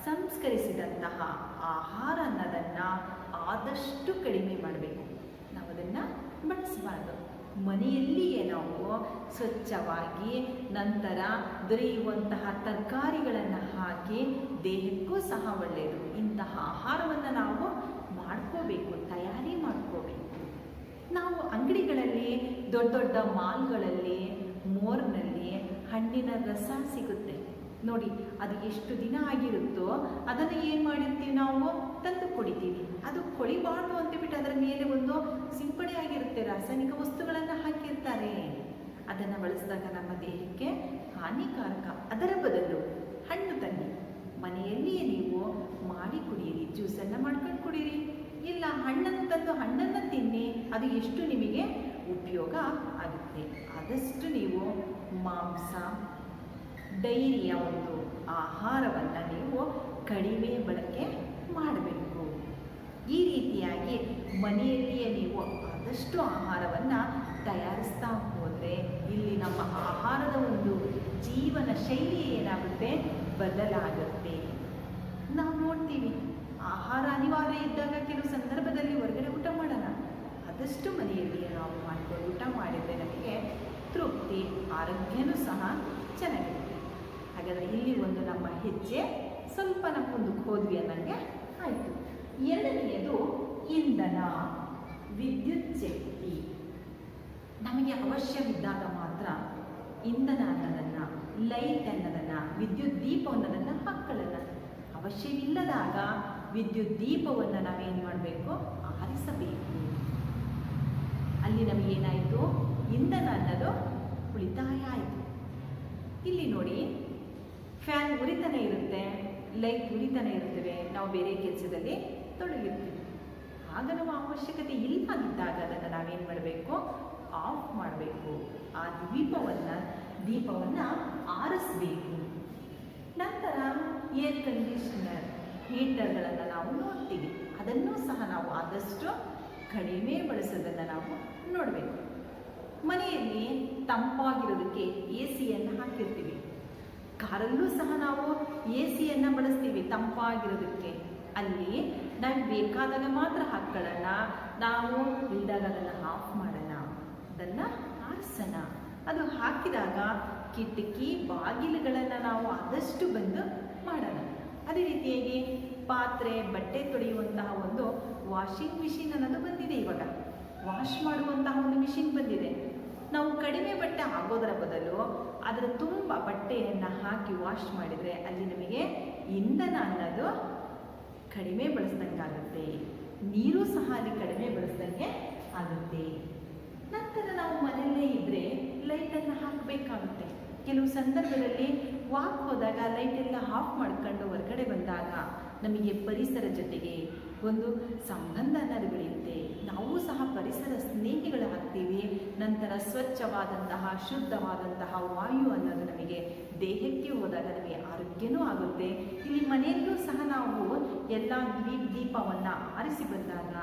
ಸಂಸ್ಕರಿಸಿದಂತಹ ಆಹಾರ ಅನ್ನೋದನ್ನು ಆದಷ್ಟು ಕಡಿಮೆ ಮಾಡಬೇಕು. ನಾವು ಅದನ್ನು ಬಳಸಬಾರ್ದು. ಮನೆಯಲ್ಲಿಯೇ ನಾವು ಸ್ವಚ್ಛವಾಗಿ ನಂತರ ದೊರೆಯುವಂತಹ ತರಕಾರಿಗಳನ್ನು ಹಾಕಿ ದೇಹಕ್ಕೂ ಸಹ ಒಳ್ಳೆಯದು. ಇಂತಹ ಆಹಾರವನ್ನು ನಾವು ಮಾಡ್ಕೋಬೇಕು, ತಯಾರಿ ಮಾಡ್ಕೋಬೇಕು. ನಾವು ಅಂಗಡಿಗಳಲ್ಲಿ, ದೊಡ್ಡ ದೊಡ್ಡ ಮಾಲ್ಗಳಲ್ಲಿ, ಮೋರ್ನಲ್ಲಿ ಹಣ್ಣಿನ ರಸ ಸಿಗುತ್ತೆ ನೋಡಿ. ಅದು ಎಷ್ಟು ದಿನ ಆಗಿರುತ್ತೋ ಅದನ್ನು ಏನು ಮಾಡಿರ್ತೀವಿ, ನಾವು ತಂದು ಕುಡಿತೀವಿ. ಅದು ಕೊಳಿಬಾರ್ದು ಅಂತೇಳ್ಬಿಟ್ಟು ಅದರ ಮೇಲೆ ಒಂದು ಸಿಂಪಡಣೆ ಆಗಿರುತ್ತೆ, ರಾಸಾಯನಿಕ ವಸ್ತುಗಳನ್ನು ಹಾಕಿರ್ತಾರೆ. ಅದನ್ನು ಬಳಸಿದಾಗ ನಮ್ಮ ದೇಹಕ್ಕೆ ಹಾನಿಕಾರಕ. ಅದರ ಬದಲು ಹಣ್ಣು ತನ್ನಿ, ಮನೆಯಲ್ಲಿಯೇ ನೀವು ಮಾಡಿ ಕುಡಿಯಿರಿ. ಜ್ಯೂಸನ್ನು ಮಾಡ್ಕೊಂಡು ಕುಡೀರಿ, ಇಲ್ಲ ಹಣ್ಣನ್ನು ತಂದು ಹಣ್ಣನ್ನು ತಿನ್ನಿ. ಅದು ಎಷ್ಟು ನಿಮಗೆ ಉಪಯೋಗ ಆಗುತ್ತೆ. ಆದಷ್ಟು ನೀವು ಮಾಂಸ, ಡೈರಿಯ ಒಂದು ಆಹಾರವನ್ನು ನೀವು ಕಡಿಮೆ ಬಳಕೆ ಮಾಡಬೇಕು. ಈ ರೀತಿಯಾಗಿ ಮನೆಯಲ್ಲಿಯೇ ನೀವು ಆದಷ್ಟು ಆಹಾರವನ್ನು ತಯಾರಿಸ್ತಾ ಹೋದರೆ ಇಲ್ಲಿ ನಮ್ಮ ಆಹಾರದ ಒಂದು ಜೀವನ ಶೈಲಿ ಏನಾಗುತ್ತೆ, ಬದಲಾಗುತ್ತೆ. ನಾವು ನೋಡ್ತೀವಿ, ಆಹಾರ ಅನಿವಾರ್ಯ ಇದ್ದಾಗ ಕೆಲವು ಸಂದರ್ಭದಲ್ಲಿ ಹೊರಗಡೆ ಊಟ ಮಾಡೋಣ. ಆದಷ್ಟು ಮನೆಯಲ್ಲಿಯೇ ನಾವು ಮಾಡಿಕೊಂಡು ಊಟ ಮಾಡಿದರೆ ನಮಗೆ ತೃಪ್ತಿ, ಆರೋಗ್ಯನೂ ಸಹ ಚೆನ್ನಾಗಿರುತ್ತೆ. ಹಾಗಾದರೆ ಇಲ್ಲಿ ಒಂದು ನಮ್ಮ ಹೆಜ್ಜೆ ಸ್ವಲ್ಪ ನಮ್ಮ ಮುಂದಕ್ಕೆ ಹೋದ್ವಿ ಅನ್ನಂಗೆ ಆಯಿತು. ಎರಡನೆಯದು ಇಂಧನ, ವಿದ್ಯುತ್ ಶಕ್ತಿ. ನಮಗೆ ಅವಶ್ಯವಿದ್ದಾಗ ಮಾತ್ರ ಇಂಧನ ಅನ್ನೋದನ್ನು, ಲೈಟ್ ಅನ್ನೋದನ್ನು, ವಿದ್ಯುತ್ ದೀಪ ಅನ್ನೋದನ್ನು ಹಾಕ್ಕೊಳ್ಳೋಣ. ಅವಶ್ಯವಿಲ್ಲದಾಗ ವಿದ್ಯುತ್ ದೀಪವನ್ನು ನಾವೇನು ಮಾಡಬೇಕು, ಆರಿಸಬೇಕು. ಅಲ್ಲಿ ನಮಗೇನಾಯಿತು, ಇಂಧನ ಅನ್ನೋದು ಉಳಿತಾಯ ಆಯಿತು. ಇಲ್ಲಿ ನೋಡಿ, ಫ್ಯಾನ್ ಉರಿತಾನೆ ಇರುತ್ತೆ, ಲೈಟ್ ಉರಿತಾನೆ ಇರ್ತವೆ, ನಾವು ಬೇರೆ ಕೆಲಸದಲ್ಲಿ ತೊಡಗಿರ್ತೀವಿ. ಆಗ ನಾವು ಅವಶ್ಯಕತೆ ಇಲ್ಲದಿದ್ದಾಗ ಅದನ್ನು ನಾವೇನು ಮಾಡಬೇಕು, ಆಫ್ ಮಾಡಬೇಕು. ಆ ದೀಪವನ್ನು ಆರಿಸಬೇಕು. ನಂತರ ಏರ್ ಕಂಡೀಷ್ನರ್, ಹೀಟರ್ಗಳನ್ನು ನಾವು ನೋಡ್ತೀವಿ. ಅದನ್ನು ಸಹ ನಾವು ಆದಷ್ಟು ಕಡಿಮೆ ಬಳಸೋದನ್ನು ನಾವು ನೋಡಬೇಕು. ಮನೆಯಲ್ಲಿ ತಂಪಾಗಿರೋದಕ್ಕೆ ಎ ಸಿಯನ್ನು ಹಾಕಿರ್ತೀವಿ. ಕಾರಲ್ಲೂ ಸಹ ನಾವು ಎ ಸಿಯನ್ನು ಬಳಸ್ತೀವಿ ತಂಪಾಗಿರೋದಕ್ಕೆ. ಅಲ್ಲಿ ನಾವು ಬೇಕಾದಾಗ ಮಾತ್ರ ಹಾಕ್ಕೊಳ್ಳೋಣ, ನಾವು ಇಲ್ದಾಗ ಅದನ್ನು ಆಫ್ ಮಾಡೋಣ, ಅದನ್ನು ಆರಿಸೋಣ. ಅದು ಹಾಕಿದಾಗ ಕಿಟಕಿ ಬಾಗಿಲುಗಳನ್ನು ನಾವು ಆದಷ್ಟು ಬಂದು ಮಾಡೋಣ. ಅದೇ ರೀತಿಯಾಗಿ ಪಾತ್ರೆ ಬಟ್ಟೆ ತೊಳೆಯುವಂತಹ ಒಂದು ವಾಷಿಂಗ್ ಮಿಷಿನ್ ಅನ್ನೋದು ಬಂದಿದೆ. ಇವಾಗ ವಾಶ್ ಮಾಡುವಂತಹ ಒಂದು ಮಿಷಿನ್ ಬಂದಿದೆ. ನಾವು ಕಡಿಮೆ ಬಟ್ಟೆ ಆಗೋದರ ಬದಲು ಅದರ ತುಂಬ ಬಟ್ಟೆಯನ್ನು ಹಾಕಿ ವಾಶ್ ಮಾಡಿದರೆ ಅಲ್ಲಿ ನಮಗೆ ಇಂಧನ ಅನ್ನೋದು ಕಡಿಮೆ ಬಳಸ್ದಂಗಾಗುತ್ತೆ, ನೀರು ಸಹ ಅಲ್ಲಿ ಕಡಿಮೆ ಬಳಸ್ದಂಗೆ ಆಗುತ್ತೆ. ನಂತರ ನಾವು ಮನೆಯಲ್ಲೇ ಇದ್ದರೆ ಲೈಟನ್ನು ಹಾಕಬೇಕಾಗುತ್ತೆ. ಕೆಲವು ಸಂದರ್ಭದಲ್ಲಿ ವಾಕ್ ಹೋದಾಗ ಲೈಟೆಲ್ಲ ಆಫ್ ಮಾಡ್ಕೊಂಡು ಹೊರಗಡೆ ಬಂದಾಗ ನಮಗೆ ಪರಿಸರ ಜೊತೆಗೆ ಒಂದು ಸಂಬಂಧ ಅನ್ನೋದು ಬೆಳೆಯುತ್ತೆ. ನಾವು ಸಹ ಪರಿಸರ ಸ್ನೇಹಿಗಳಾಗ್ತೀವಿ. ನಂತರ ಸ್ವಚ್ಛವಾದಂತಹ ಶುದ್ಧವಾದಂತಹ ವಾಯು ಅನ್ನೋದು ನಮಗೆ ದೇಹಕ್ಕೆ ಹೋದಾಗ ನಮಗೆ ಆರೋಗ್ಯನೂ ಆಗುತ್ತೆ. ಇಲ್ಲಿ ಮನೆಯಲ್ಲೂ ಸಹ ನಾವು ಎಲ್ಲ ದೀಪವನ್ನು ಆರಿಸಿ ಬಂದಾಗ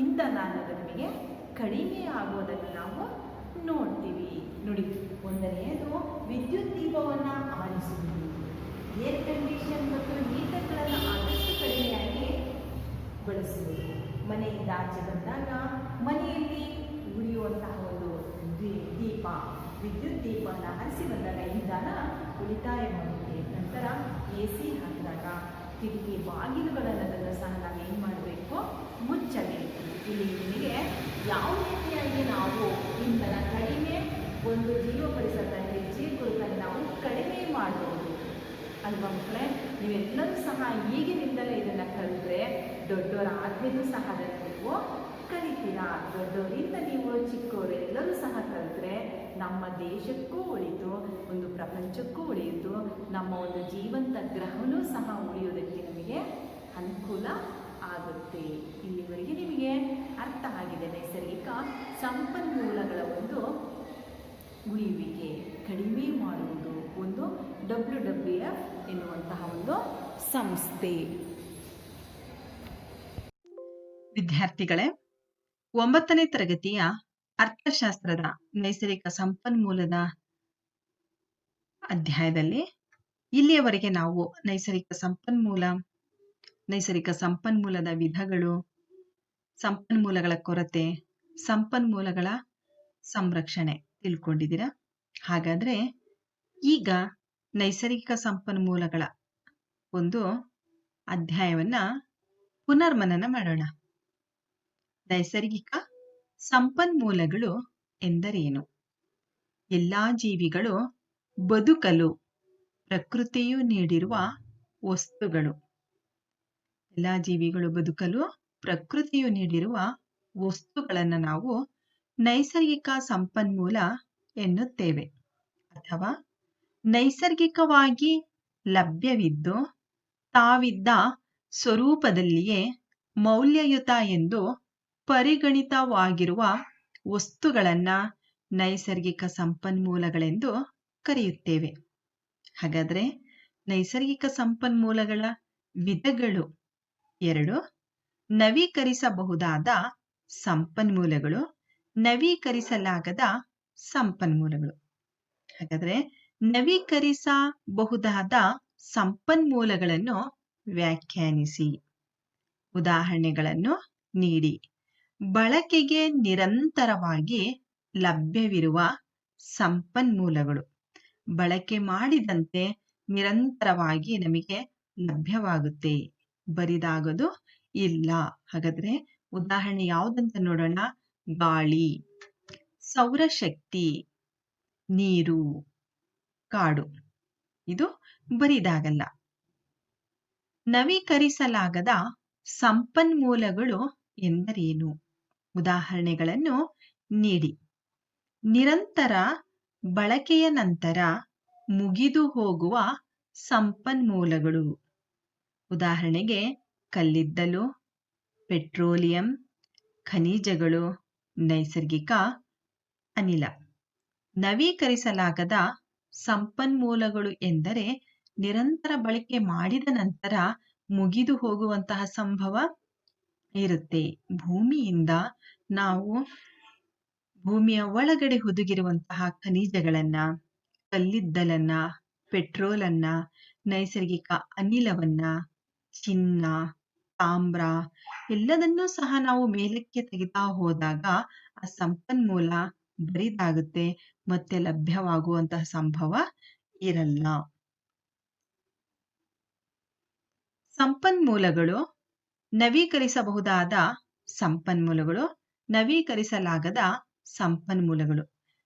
ಇಂಧನ ಅನ್ನೋದು ನಮಗೆ ಕಡಿಮೆ ಆಗೋದನ್ನು ನಾವು ನೋಡ್ತೀವಿ. ನೋಡಿ, ಒಂದನೆಯದು ವಿದ್ಯುತ್ ದೀಪವನ್ನು ಆರಿಸುವುದು. ಏರ್ ಕಂಡೀಷನ್ ಮತ್ತು ಹೀಟರ್ಗಳನ್ನು ಆದಷ್ಟು ಕಡಿಮೆಯಾಗಿ ಬಳಸುವುದು. ಮನೆಯಿಂದ ಆಚೆ ಬಂದಾಗ ಮನೆಯಲ್ಲಿ ಉರಿಯುವಂತಹ ಒಂದು ದೀಪ, ವಿದ್ಯುತ್ ದೀಪವನ್ನು ಆರಿಸಿ ಬಂದಾಗ ಇಂಧನ ಉಳಿತಾಯ ಮಾಡುತ್ತೆ. ನಂತರ ಎ ಸಿ ಹಾಕಿದಾಗ ಕಿಟಕಿ ಬಾಗಿಲುಗಳನ್ನೋದನ್ನು ಸಹ ನಾವೇನು ಮಾಡಬೇಕು, ಮುಚ್ಚಬೇಕು. ಇಲ್ಲಿ ನಿಮಗೆ ಯಾವ ರೀತಿಯಾಗಿ ನಾವು ಇಂಧನ ಕಡಿಮೆ, ಒಂದು ಜೀವ ಪರಿಸರದ ಹೆಜ್ಜೆಗುರುತನ್ನು ನಾವು ಕಡಿಮೆ ಮಾಡಬಹುದು ಅಲ್ವಾ ಮಕ್ಕಳೇ? ನೀವೆಲ್ಲರೂ ಸಹ ಈಗಿನಿಂದಲೇ ಇದನ್ನು ಕಲಿತ್ರೆ ದೊಡ್ಡವರಾದ್ಮೇಲೂ ಸಹ ಅದನ್ನು ನೀವು ಕಲಿತೀರಾ. ದೊಡ್ಡವರಿಂದ ನೀವು ಚಿಕ್ಕವರೆಲ್ಲರೂ ಸಹ ಕಲಿತ್ರೆ ನಮ್ಮ ದೇಶಕ್ಕೂ ಉಳಿತು, ಒಂದು ಪ್ರಪಂಚಕ್ಕೂ ಉಳಿಯಿತು, ನಮ್ಮ ಒಂದು ಜೀವಂತ ಗ್ರಹವೂ ಸಹ ಉಳಿಯೋದಕ್ಕೆ ನಮಗೆ ಅನುಕೂಲ ಆಗುತ್ತೆ. ಇಲ್ಲಿವರೆಗೆ ನಿಮಗೆ ಅರ್ಥ ಆಗಿದೆ ನೈಸರ್ಗಿಕ ಸಂಪನ್ಮೂಲಗಳ ಒಂದು ಉಳಿಯುವಿಕೆ ಕಡಿಮೆ ಮಾಡುವುದು ಒಂದು WWF ಎನ್ನುವಂತಹ ಒಂದು ಸಂಸ್ಥೆ. ವಿದ್ಯಾರ್ಥಿಗಳೇ, 9ನೇ ತರಗತಿಯ ಅರ್ಥಶಾಸ್ತ್ರದ ನೈಸರ್ಗಿಕ ಸಂಪನ್ಮೂಲದ ಅಧ್ಯಾಯದಲ್ಲಿ ಇಲ್ಲಿಯವರೆಗೆ ನಾವು ನೈಸರ್ಗಿಕ ಸಂಪನ್ಮೂಲದ ವಿಧಗಳು, ಸಂಪನ್ಮೂಲಗಳ ಕೊರತೆ, ಸಂಪನ್ಮೂಲಗಳ ಸಂರಕ್ಷಣೆ ತಿಳ್ಕೊಂಡಿದ್ದೀರಾ. ಹಾಗಾದ್ರೆ ಈಗ ನೈಸರ್ಗಿಕ ಸಂಪನ್ಮೂಲಗಳ ಒಂದು ಅಧ್ಯಾಯವನ್ನ ಪುನರ್ಮನನ ಮಾಡೋಣ. ನೈಸರ್ಗಿಕ ಸಂಪನ್ಮೂಲಗಳು ಎಂದರೇನು? ಎಲ್ಲಾ ಜೀವಿಗಳು ಬದುಕಲು ಪ್ರಕೃತಿಯು ನೀಡಿರುವ ವಸ್ತುಗಳು. ಎಲ್ಲಾ ಜೀವಿಗಳು ಬದುಕಲು ಪ್ರಕೃತಿಯು ನೀಡಿರುವ ವಸ್ತುಗಳನ್ನು ನಾವು ನೈಸರ್ಗಿಕ ಸಂಪನ್ಮೂಲ ಎನ್ನುತ್ತೇವೆ. ಅಥವಾ ನೈಸರ್ಗಿಕವಾಗಿ ಲಭ್ಯವಿದ್ದು ತಾವಿದ್ದ ಸ್ವರೂಪದಲ್ಲಿಯೇ ಮೌಲ್ಯಯುತ ಎಂದು ಪರಿಗಣಿತವಾಗಿರುವ ವಸ್ತುಗಳನ್ನು ನೈಸರ್ಗಿಕ ಸಂಪನ್ಮೂಲಗಳೆಂದು ಕರೆಯುತ್ತೇವೆ. ಹಾಗಾದರೆ ನೈಸರ್ಗಿಕ ಸಂಪನ್ಮೂಲಗಳ ವಿಧಗಳು 2: ನವೀಕರಿಸಬಹುದಾದ ಸಂಪನ್ಮೂಲಗಳು, ನವೀಕರಿಸಲಾಗದ ಸಂಪನ್ಮೂಲಗಳು. ಹಾಗಾದರೆ ನವೀಕರಿಸಬಹುದಾದ ಸಂಪನ್ಮೂಲಗಳನ್ನು ವ್ಯಾಖ್ಯಾನಿಸಿ, ಉದಾಹರಣೆಗಳನ್ನು ನೀಡಿ. ಬಳಕೆಗೆ ನಿರಂತರವಾಗಿ ಲಭ್ಯವಿರುವ ಸಂಪನ್ಮೂಲಗಳು, ಬಳಕೆ ಮಾಡಿದಂತೆ ನಿರಂತರವಾಗಿ ನಮಗೆ ಲಭ್ಯವಾಗುತ್ತೆ, ಬರಿದಾಗೋದು ಇಲ್ಲ. ಹಾಗಾದ್ರೆ ಉದಾಹರಣೆ ಯಾವುದಂತ ನೋಡೋಣ. ಗಾಳಿ, ಸೌರಶಕ್ತಿ, ನೀರು, ಕಾಡು. ಇದು ಬರಿದಾಗಲ್ಲ. ನವೀಕರಿಸಲಾಗದ ಸಂಪನ್ಮೂಲಗಳು ಎಂದರೇನು? ಉದಾಹರಣೆಗಳನ್ನು ನೀಡಿ. ನಿರಂತರ ಬಳಕೆಯ ನಂತರ ಮುಗಿದು ಹೋಗುವ ಸಂಪನ್ಮೂಲಗಳು. ಉದಾಹರಣೆಗೆ ಕಲ್ಲಿದ್ದಲು, ಪೆಟ್ರೋಲಿಯಂ, ಖನಿಜಗಳು, ನೈಸರ್ಗಿಕ ಅನಿಲ. ನವೀಕರಿಸಲಾಗದ ಸಂಪನ್ಮೂಲಗಳು ಎಂದರೆ ನಿರಂತರ ಬಳಕೆ ಮಾಡಿದ ನಂತರ ಮುಗಿದು ಹೋಗುವಂತಹ ಸಂಭವ ಇರುತ್ತೆ. ಭೂಮಿಯಿಂದ ನಾವು ಭೂಮಿಯ ಒಳಗಡೆ ಹುದುಗಿರುವಂತಹ ಖನಿಜಗಳನ್ನ, ಕಲ್ಲಿದ್ದಲನ್ನ, ಪೆಟ್ರೋಲನ್ನ, ನೈಸರ್ಗಿಕ ಅನಿಲವನ್ನ, ಚಿನ್ನ, ತಾಮ್ರ ಎಲ್ಲದನ್ನೂ ಸಹ ನಾವು ಮೇಲಕ್ಕೆ ತೆಗಿತಾ ಹೋದಾಗ ಆ ಸಂಪನ್ಮೂಲ ಬರಿದಾಗುತ್ತೆ, ಮತ್ತೆ ಲಭ್ಯವಾಗುವಂತಹ ಸಂಭವ ಇರಲ್ಲ. ಸಂಪನ್ಮೂಲಗಳು ನವೀಕರಿಸಬಹುದಾದ ಸಂಪನ್ಮೂಲಗಳು, ನವೀಕರಿಸಲಾಗದ ಸಂಪನ್ಮೂಲಗಳು,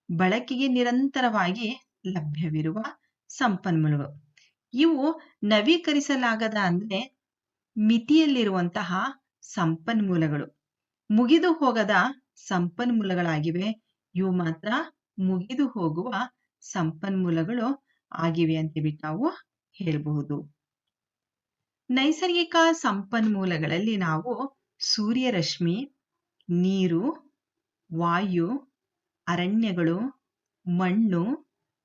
ಬಳಕೆಗೆ ನಿರಂತರವಾಗಿ ಲಭ್ಯವಿರುವ ಸಂಪನ್ಮೂಲಗಳು. ಇವು ನವೀಕರಿಸಲಾಗದ ಅಂದ್ರೆ ಮಿತಿಯಲ್ಲಿರುವಂತಹ ಸಂಪನ್ಮೂಲಗಳು, ಮುಗಿದು ಹೋಗದ ಸಂಪನ್ಮೂಲಗಳಾಗಿವೆ. ಇವು ಮಾತ್ರ ಮುಗಿದು ಹೋಗುವ ಸಂಪನ್ಮೂಲಗಳು ಆಗಿವೆ ಅಂತ ನಾವು ಹೇಳಬಹುದು. ನೈಸರ್ಗಿಕ ಸಂಪನ್ಮೂಲಗಳಲ್ಲಿ ನಾವು ಸೂರ್ಯರಶ್ಮಿ, ನೀರು, ವಾಯು, ಅರಣ್ಯಗಳು, ಮಣ್ಣು,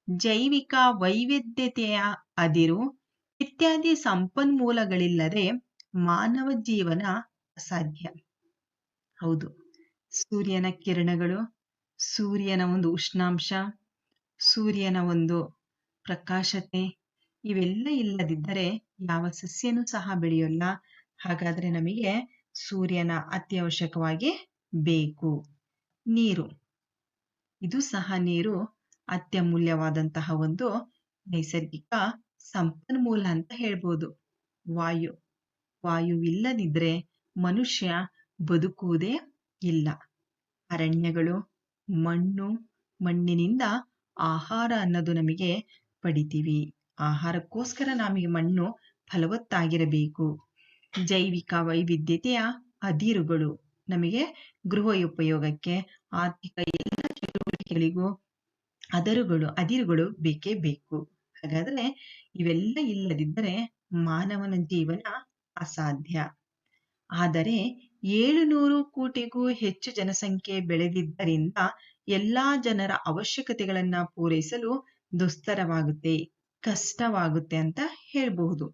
ಜೈವಿಕ ವೈವಿಧ್ಯತೆಯ ಅದಿರು ಇತ್ಯಾದಿ ಸಂಪನ್ಮೂಲಗಳಿಲ್ಲದೆ ಮಾನವ ಜೀವನ ಅಸಾಧ್ಯ. ಹೌದು, ಸೂರ್ಯನ ಕಿರಣಗಳು, ಸೂರ್ಯನ ಒಂದು ಉಷ್ಣಾಂಶ, ಸೂರ್ಯನ ಒಂದು ಪ್ರಕಾಶತೆ ಇವೆಲ್ಲ ಇಲ್ಲದಿದ್ದರೆ ಯಾವ ಸಸ್ಯನೂ ಸಹ ಬೆಳೆಯೋಲ್ಲ. ಹಾಗಾದ್ರೆ ನಮಗೆ ಸೂರ್ಯನ ಅತ್ಯವಶ್ಯಕವಾಗಿ ಬೇಕು. ನೀರು, ಇದು ಸಹ ನೀರು ಅತ್ಯಮೂಲ್ಯವಾದಂತಹ ಒಂದು ನೈಸರ್ಗಿಕ ಸಂಪನ್ಮೂಲ ಅಂತ ಹೇಳ್ಬೋದು. ವಾಯು, ವಾಯುವಿಲ್ಲದಿದ್ರೆ ಮನುಷ್ಯ ಬದುಕುವುದೇ ಇಲ್ಲ. ಅರಣ್ಯಗಳು, ಮಣ್ಣು, ಮಣ್ಣಿನಿಂದ ಆಹಾರ ಅನ್ನೋದು ನಮಗೆ ಪಡಿತೀವಿ. ಆಹಾರಕ್ಕೋಸ್ಕರ ನಮಗೆ ಮಣ್ಣು ಫಲವತ್ತಾಗಿರಬೇಕು. ಜೈವಿಕ ವೈವಿಧ್ಯತೆಯ ಅದಿರುಗಳು, ನಮಗೆ ಗೃಹ ಉಪಯೋಗಕ್ಕೆ, ಆರ್ಥಿಕ ಎಲ್ಲ ಚಟುವಟಿಕೆಗಳಿಗೂ ಅದಿರುಗಳು ಬೇಕೇ ಬೇಕು. ಹಾಗಾದ್ರೆ ಇವೆಲ್ಲ ಇಲ್ಲದಿದ್ದರೆ ಮಾನವನ ಜೀವನ ಅಸಾಧ್ಯ. ಆದರೆ 700 ಕೋಟಿಗೂ ಹೆಚ್ಚು ಜನಸಂಖ್ಯೆ ಬೆಳೆದಿದ್ದರಿಂದ ಎಲ್ಲಾ ಜನರ ಅವಶ್ಯಕತೆಗಳನ್ನ ಪೂರೈಸಲು ದುಸ್ತರವಾಗುತ್ತೆ, ಕಷ್ಟವಾಗುತ್ತೆ ಅಂತ ಹೇಳ್ಬಹುದು.